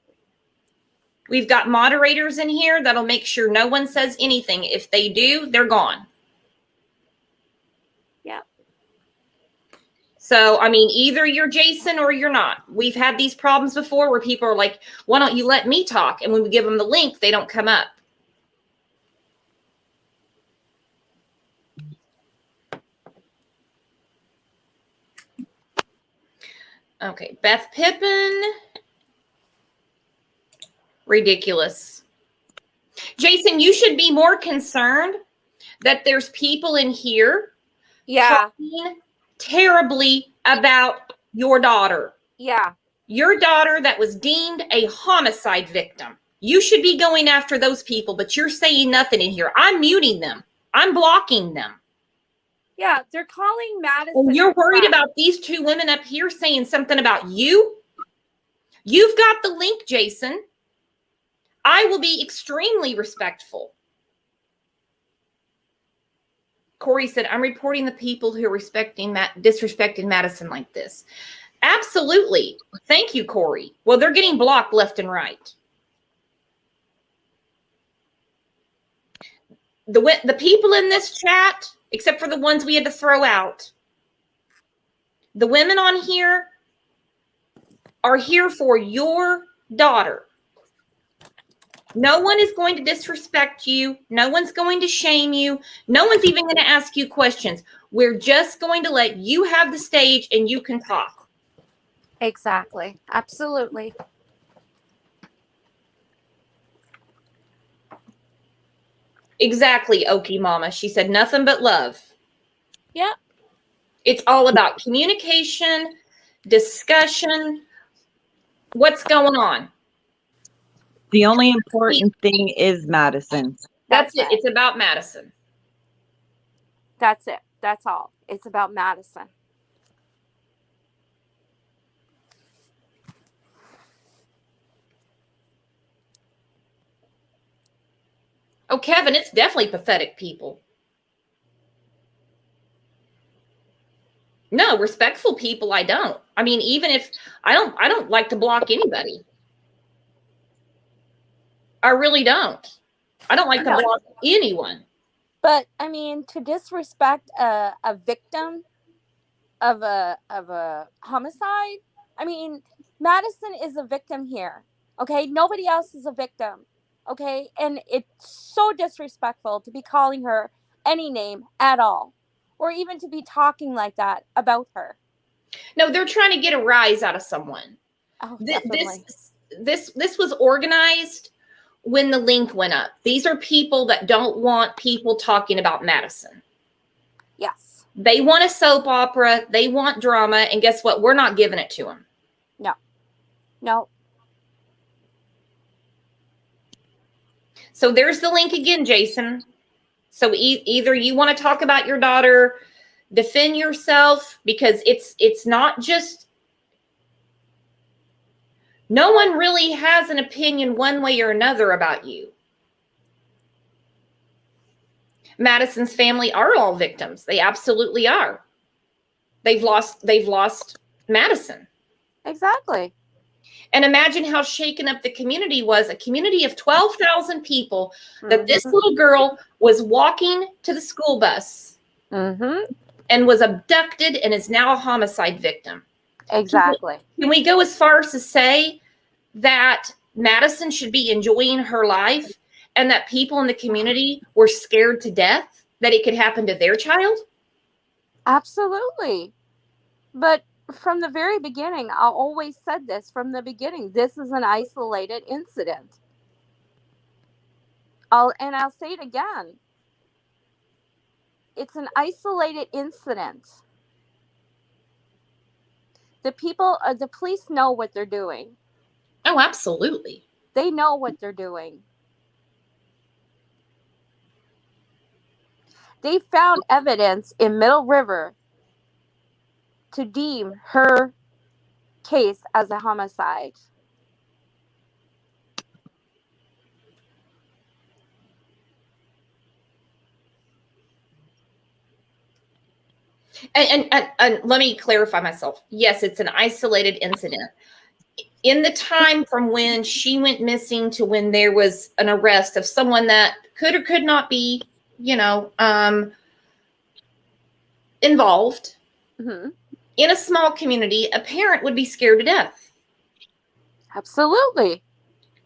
We've got moderators in here that'll make sure no one says anything. If they do, they're gone. Yep. So, I mean, either you're Jason or you're not. We've had these problems before where people are like, why don't you let me talk? And when we give them the link, they don't come up. Okay, Beth Pippin. Ridiculous. Jason, you should be more concerned that there's people in here talking terribly about your daughter. Yeah. Your daughter that was deemed a homicide victim. You should be going after those people, but you're saying nothing in here. I'm muting them. I'm blocking them. Yeah, they're calling Madison. And you're worried about these two women up here saying something about you? You've got the link, Jason. I will be extremely respectful. Corey said, I'm reporting the people who are disrespecting Madison like this. Absolutely. Thank you, Corey. Well, they're getting blocked left and right. The people in this chat, except for the ones we had to throw out, the women on here are here for your daughter. No one is going to disrespect you. No one's going to shame you. No one's even going to ask you questions. We're just going to let you have the stage and you can talk. Exactly. Absolutely. Exactly, Okie Mama. She said nothing but love. Yep. It's all about communication, discussion. What's going on? The only important thing is Madison. That's it. It's about Madison. That's it. That's all. It's about Madison. Oh, Kevin, it's definitely pathetic, people. No, respectful people, I don't. I mean, even if I don't like to block anybody. I really don't. I don't like to block anyone. But I mean, to disrespect a victim of a homicide. I mean, Madison is a victim here. Okay, nobody else is a victim. Okay, and it's so disrespectful to be calling her any name at all, or even to be talking like that about her. No, they're trying to get a rise out of someone. Oh, definitely. This was organized when the link went up. These are people that don't want people talking about Madison. Yes. They want a soap opera. They want drama. And guess what? We're not giving it to them. No. So there's the link again, Jason. So either you want to talk about your daughter, defend yourself, because it's not just, no one really has an opinion one way or another about you. Madison's family are all victims. They absolutely are. They've lost Madison. Exactly. And imagine how shaken up the community was, a community of 12,000 people, that this little girl was walking to the school bus and was abducted and is now a homicide victim. Exactly. Can we go as far as to say that Madison should be enjoying her life and that people in the community were scared to death that it could happen to their child? Absolutely. But from the very beginning, I always said this from the beginning. This is an isolated incident. I'll say it again. It's an isolated incident. The police know what they're doing. Oh, absolutely. They know what they're doing. They found evidence in Middle River to deem her case as a homicide. And let me clarify myself. Yes, it's an isolated incident. In the time from when she went missing to when there was an arrest of someone that could or could not be, involved, in a small community, a parent would be scared to death. Absolutely.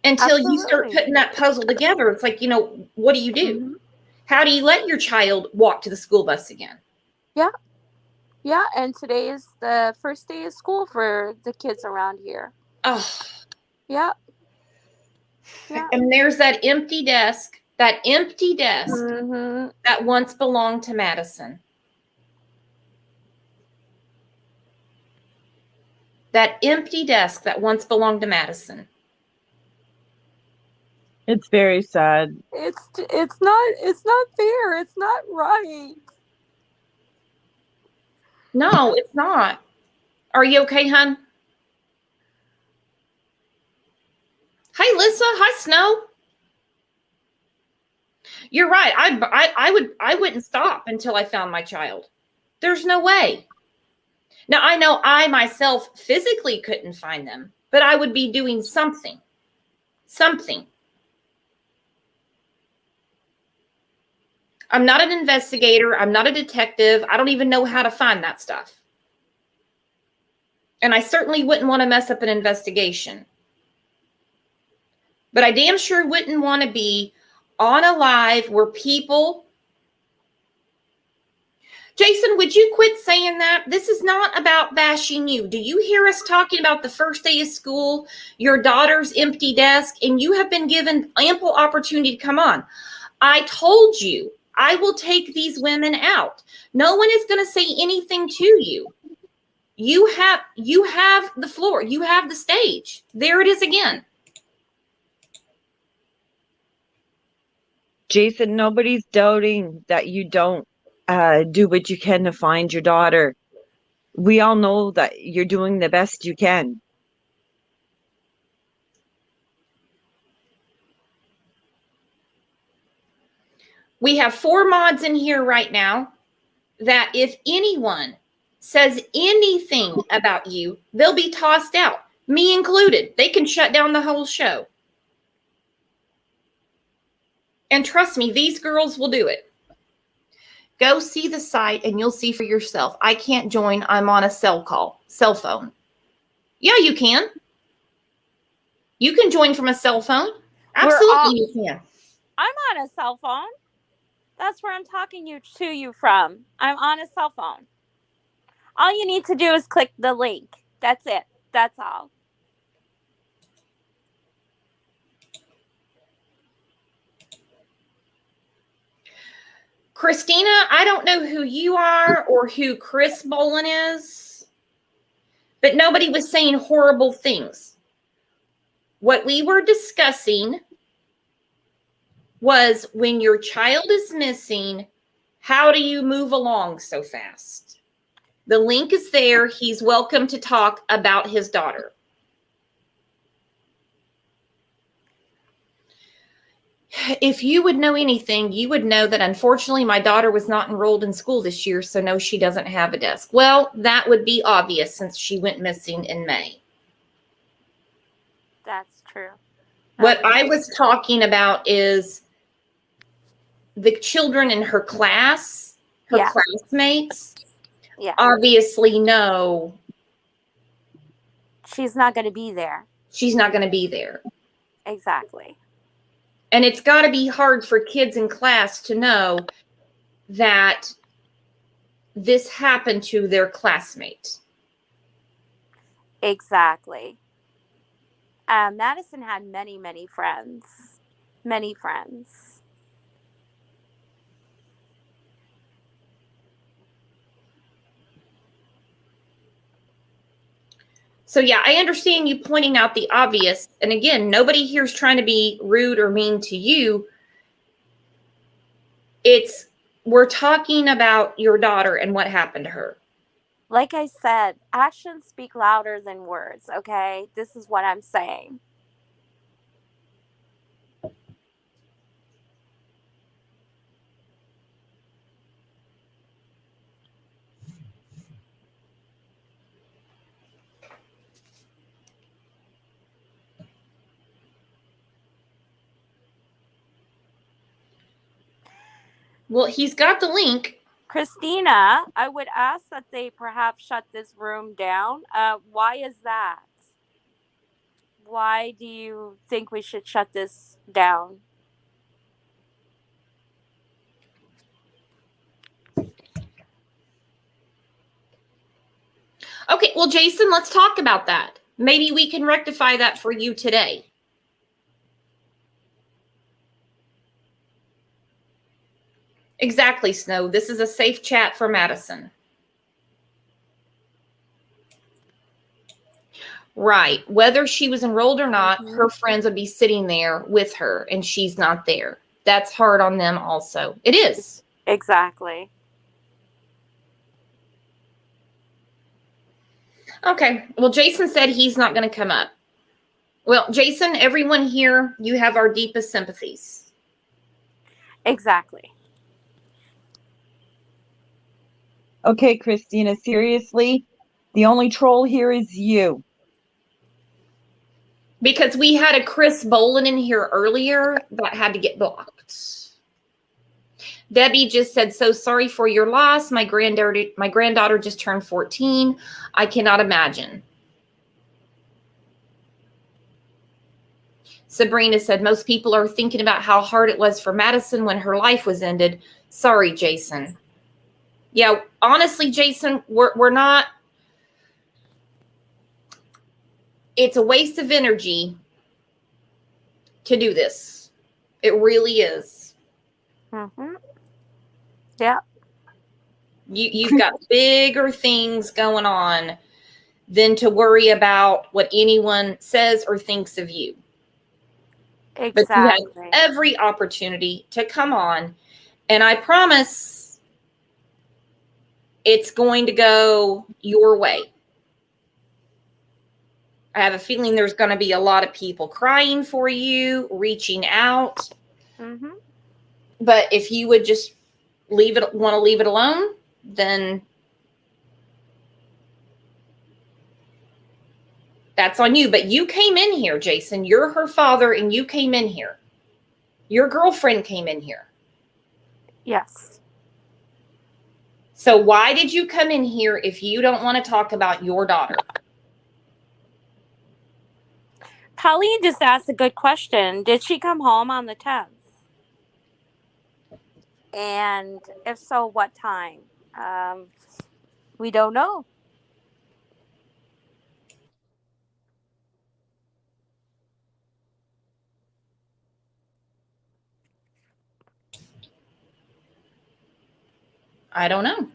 Until you start putting that puzzle together. It's like, what do you do? How do you let your child walk to the school bus again? Yeah. Yeah, and today is the first day of school for the kids around here. Oh. Yeah. And there's that empty desk that once belonged to Madison. That empty desk that once belonged to Madison. It's very sad. It's not fair. It's not right. No, it's not. Are you okay, hon? Hi, Lissa. Hi, Snow. You're right. I wouldn't stop until I found my child. There's no way. Now, I know I myself physically couldn't find them, but I would be doing something. Something. I'm not an investigator. I'm not a detective. I don't even know how to find that stuff. And I certainly wouldn't want to mess up an investigation. But I damn sure wouldn't want to be on a live where people... Jason, would you quit saying that? This is not about bashing you. Do you hear us talking about the first day of school, your daughter's empty desk, and you have been given ample opportunity to come on? I told you, I will take these women out. No one is going to say anything to you. You have the floor. You have the stage. There it is again. Jason, nobody's doubting that you don't do what you can to find your daughter. We all know that you're doing the best you can. We have 4 mods in here right now that if anyone says anything about you, they'll be tossed out, me included. They can shut down the whole show. And trust me, these girls will do it. Go see the site and you'll see for yourself. I can't join. I'm on a cell phone. Yeah, you can. You can join from a cell phone. Absolutely, you can. I'm on a cell phone. That's where I'm talking to you from. I'm on a cell phone. All you need to do is click the link. That's it. That's all. Christina, I don't know who you are or who Chris Bolin is, but nobody was saying horrible things. What we were discussing was when your child is missing, how do you move along so fast? The link is there. He's welcome to talk about his daughter. If you would know anything, you would know that unfortunately my daughter was not enrolled in school this year, so no, she doesn't have a desk. Well, that would be obvious since she went missing in May. That's true. What I was talking about is the children in her class, her classmates, obviously know she's not going to be there. She's not going to be there. Exactly. And it's got to be hard for kids in class to know that this happened to their classmate. Exactly. Madison had many, many friends. Many friends. So yeah, I understand you pointing out the obvious. And again, nobody here is trying to be rude or mean to you. We're talking about your daughter and what happened to her. Like I said, actions speak louder than words, okay? This is what I'm saying. Well, he's got the link. Christina, I would ask that they perhaps shut this room down. Why is that? Why do you think we should shut this down? Okay, well, Jason, let's talk about that. Maybe we can rectify that for you today. Exactly, Snow. This is a safe chat for Madison. Right. Whether she was enrolled or not, her friends would be sitting there with her, and she's not there. That's hard on them also. It is. Exactly. Okay. Well, Jason said he's not going to come up. Well, Jason, everyone here, you have our deepest sympathies. Exactly. Okay, Christina, seriously, the only troll here is you. Because we had a Chris Bolin in here earlier that had to get blocked. Debbie just said, so sorry for your loss. My granddaughter just turned 14. I cannot imagine. Sabrina said, most people are thinking about how hard it was for Madison when her life was ended. Sorry, Jason. Yeah, honestly, Jason, we're not. It's a waste of energy to do this. It really is. Mm-hmm. Yeah. You've got bigger things going on than to worry about what anyone says or thinks of you. Exactly. But you have every opportunity to come on, and I promise it's going to go your way. I have a feeling there's going to be a lot of people crying for you, reaching out. Mm-hmm. But if you would just want to leave it alone, then that's on you. But you came in here, Jason. You're her father, and you came in here. Your girlfriend came in here. Yes. So why did you come in here if you don't want to talk about your daughter? Colleen just asked a good question. Did she come home on the 10th? And if so, what time? We don't know. I don't know.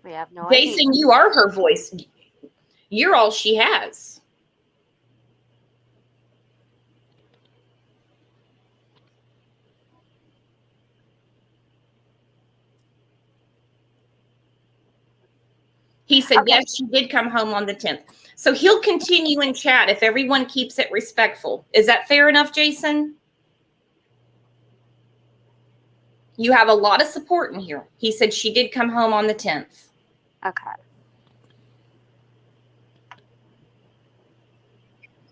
We have no Jason, idea. you are her voice. You're all she has. He said, Okay. yes, she did come home on the 10th. So he'll continue in chat if everyone keeps it respectful. Is that fair enough, Jason? You have a lot of support in here. He said she did come home on the 10th. Okay.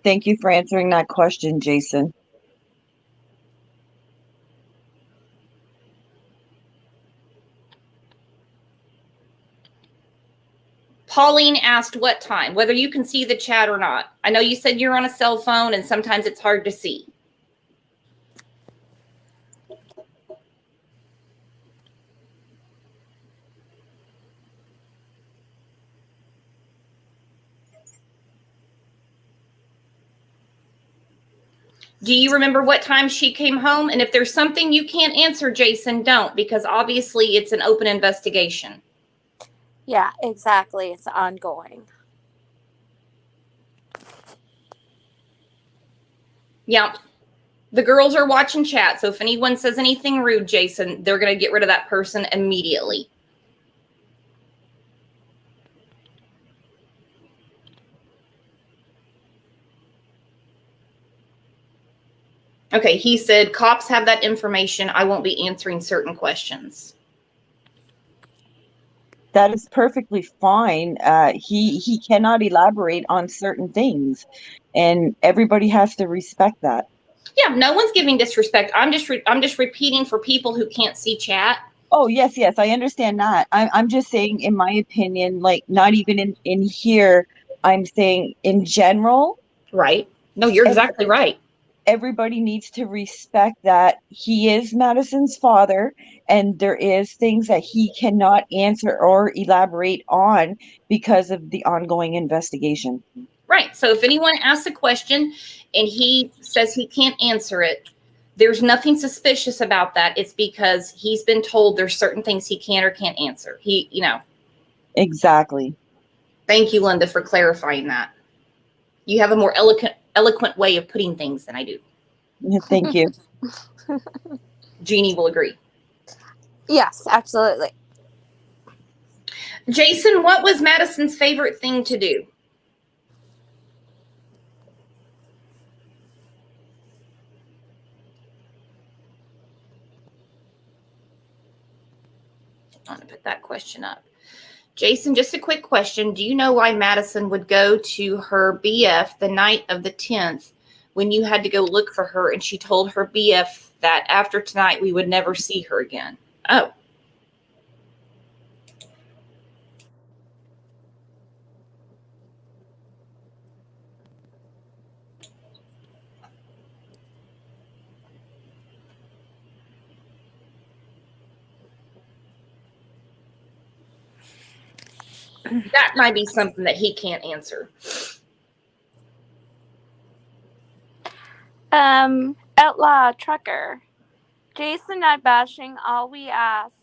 Thank you for answering that question, Jason. Pauline asked what time, whether you can see the chat or not. I know you said you're on a cell phone and sometimes it's hard to see. Do you remember what time she came home? And if there's something you can't answer, Jason, don't, because obviously it's an open investigation. Yeah, exactly. It's ongoing. Yeah. The girls are watching chat, so if anyone says anything rude, Jason, they're going to get rid of that person immediately. Okay, he said, cops have that information. I won't be answering certain questions. That is perfectly fine. He cannot elaborate on certain things, and everybody has to respect that. Yeah, no one's giving disrespect. I'm just repeating for people who can't see chat. Oh, yes, I understand that. I'm just saying, in my opinion, like not even in here, I'm saying in general, Right. No, you're exactly right. everybody needs to respect that he is Madison's father, and there is things that he cannot answer or elaborate on because of the ongoing investigation. Right. So if anyone asks a question and he says he can't answer it, there's nothing suspicious about that. It's because he's been told there's certain things he can or can't answer. Exactly. Thank you, Linda, for clarifying that. You have a more eloquent way of putting things than I do. Thank you. Jeannie will agree. Yes, absolutely. Jason, what was Madison's favorite thing to do? I'm going to put that question up. Jason, just a quick question. Do you know why Madison would go to her BF the night of the 10th when you had to go look for her and she told her BF that after tonight we would never see her again? Oh. That might be something that he can't answer. Outlaw Trucker. Jason not bashing, all we ask.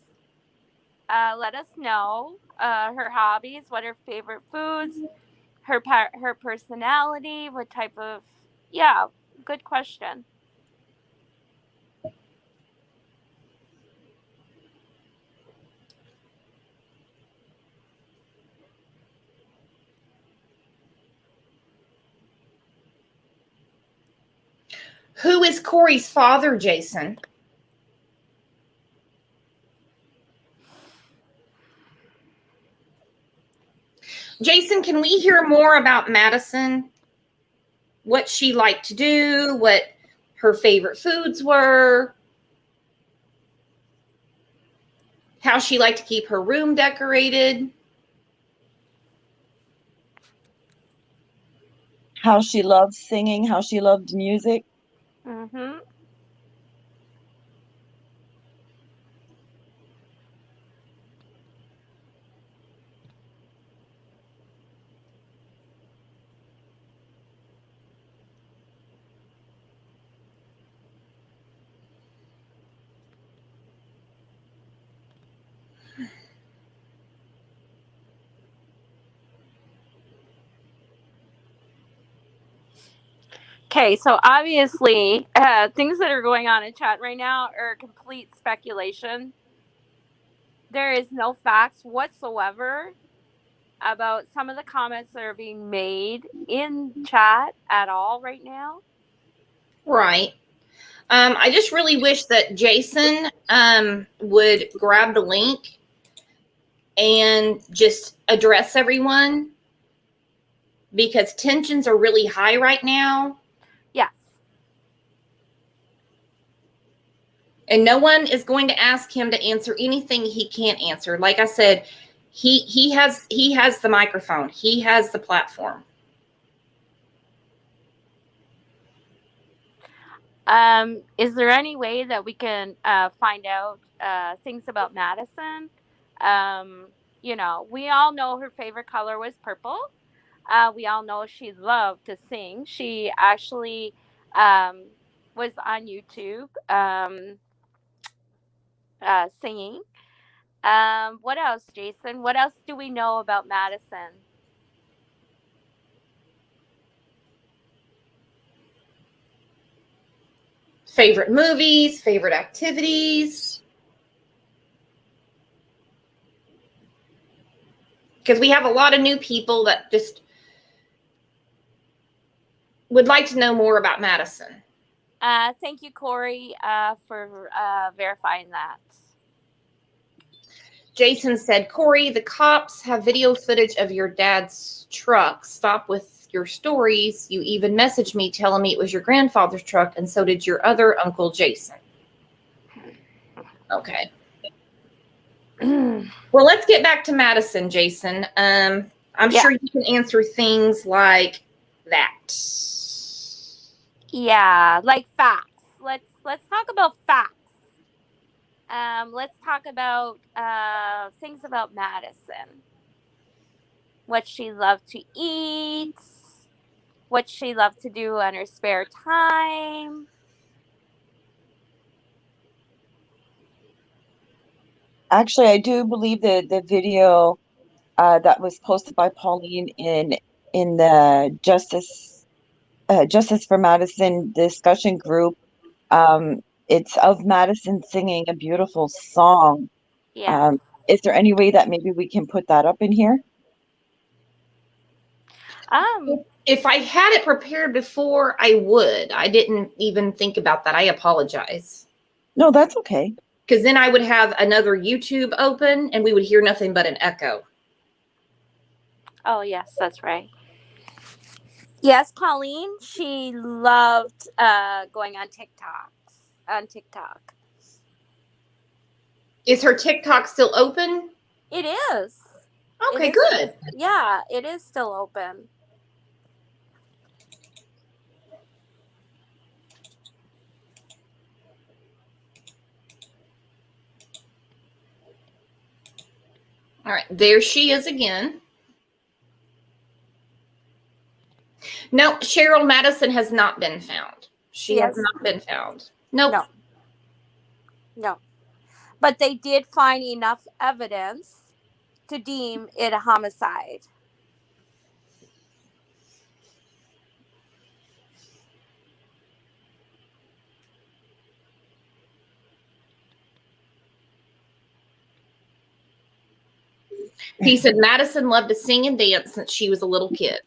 Let us know her hobbies, what her favorite foods, her personality, what type of, yeah, good question. Who is Corey's father, Jason? Jason, can we hear more about Madison? What she liked to do, what her favorite foods were? how she liked to keep her room decorated, How she loved singing, how she loved music. Mm-hmm. Okay, so obviously, things that are going on in chat right now are complete speculation. There is no facts whatsoever about some of the comments that are being made in chat at all right now. right? I just really wish that Jason would grab the link and just address everyone, because tensions are really high right now. Yes. And no one is going to ask him to answer anything he can't answer. Like I said, he has the microphone. He has the platform. Is there any way that we can find out things about Madison? You know, we all know her favorite color was purple. We all know she loved to sing. She actually was on YouTube singing. What else, Jason? What else do we know about Madison? Favorite movies, favorite activities. Because we have a lot of new people that just would like to know more about Madison. Thank you, Corey, for verifying that. Jason said, Corey, the cops have video footage of your dad's truck. Stop with your stories. You even messaged me telling me it was your grandfather's truck, and so did your other uncle, Jason. Okay. Well, let's get back to Madison, Jason. I'm sure you can answer things like that. Yeah, like facts. Let's talk about facts. Let's talk about things about Madison. What she loved to eat, what she loved to do on her spare time. Actually, I do believe the video that was posted by Pauline in the Justice for Madison discussion group. It's of Madison singing a beautiful song. Yes. Is there any way that maybe we can put that up in here? If I had it prepared before, I would. I didn't even think about that. I apologize. No, that's okay. Because then I would have another YouTube open and we would hear nothing but an echo. Oh, yes, that's right. Yes, Pauline, she loved going on TikTok. Is her TikTok still open? It is. Okay, good. Yeah, it is still open. All right, there she is again. No, Cheryl Madison has not been found. She has not been found. Nope. No. But they did find enough evidence to deem it a homicide. He said Madison loved to sing and dance since she was a little kid.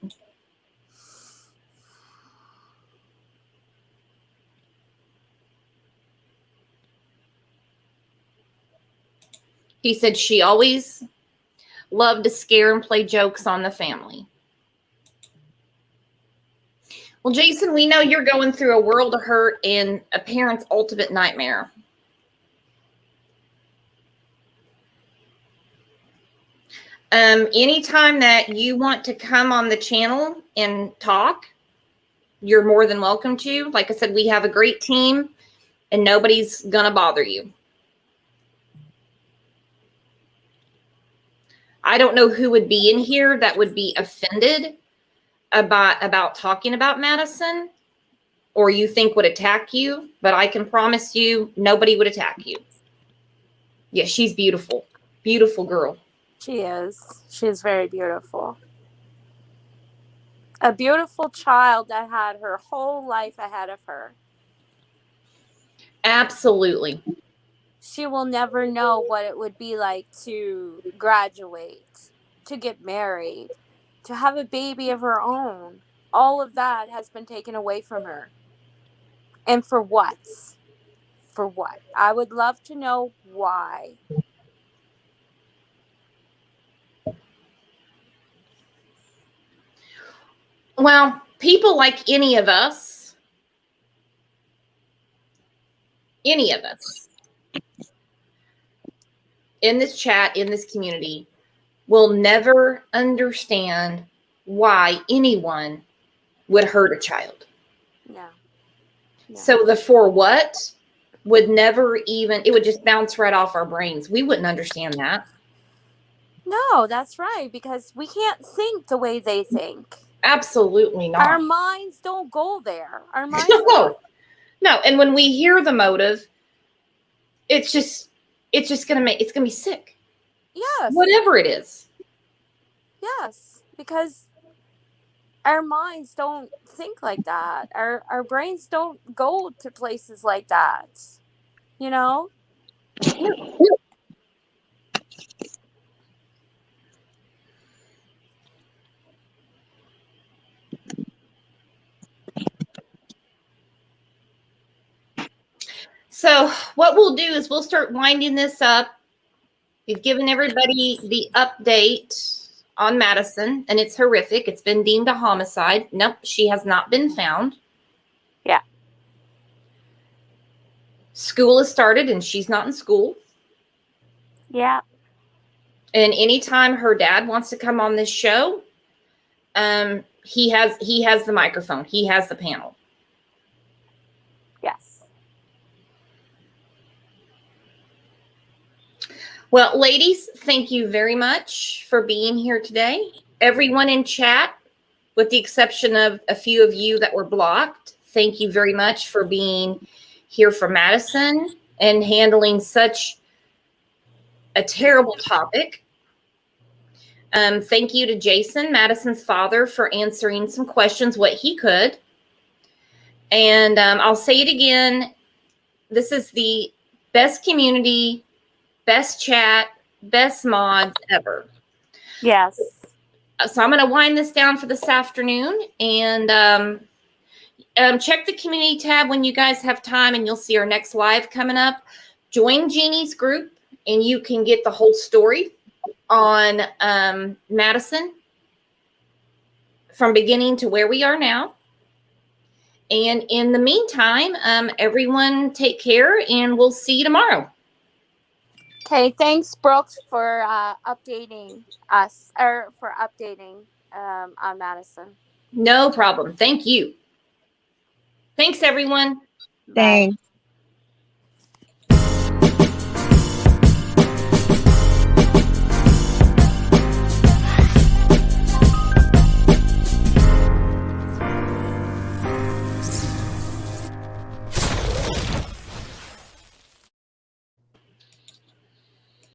He said she always loved to scare and play jokes on the family. Well, Jason, we know you're going through a world of hurt and a parent's ultimate nightmare. Anytime that you want to come on the channel and talk, you're more than welcome to. Like I said, we have a great team and nobody's going to bother you. I don't know who would be in here that would be offended about talking about Madison or you think would attack you, but I can promise you nobody would attack you. Yeah, she's beautiful. Beautiful girl. She is. She is very beautiful. A beautiful child that had her whole life ahead of her. Absolutely. She will never know what it would be like to graduate, to get married, to have a baby of her own. All of that has been taken away from her. And for what? For what? I would love to know why. Well, people like any of us, in this chat, in this community, will never understand why anyone would hurt a child. No. So the for what would never even, it would just bounce right off our brains. We wouldn't understand that. No, that's right, because we can't think the way they think. Absolutely not. Our minds don't go there. Our minds No. And when we hear the motive, it's gonna be sick. Yes. Whatever it is. Yes, because our minds don't think like that. Our brains don't go to places like that. You know? So what we'll do is we'll start winding this up. We've given everybody the update on Madison, and it's horrific. It's been deemed a homicide. Nope, she has not been found. Yeah. School has started, and she's not in school. Yeah. And anytime her dad wants to come on this show, he has the microphone. He has the panel. Yes. Well, ladies, thank you very much for being here today. Everyone in chat, with the exception of a few of you that were blocked, thank you very much for being here for Madison and handling such a terrible topic. Thank you to Jason, Madison's father, for answering some questions, what he could. And I'll say it again. This is the best community, best chat, best mods ever. Yes. So I'm going to wind this down for this afternoon, and check the community tab when you guys have time, and you'll see our next live coming up. Join Jeannie's group, and you can get the whole story on Madison from beginning to where we are now. And in the meantime, everyone take care, and we'll see you tomorrow. Okay, thanks, Brooks, for updating us, or for updating on Madison. No problem. Thank you. Thanks, everyone. Thanks.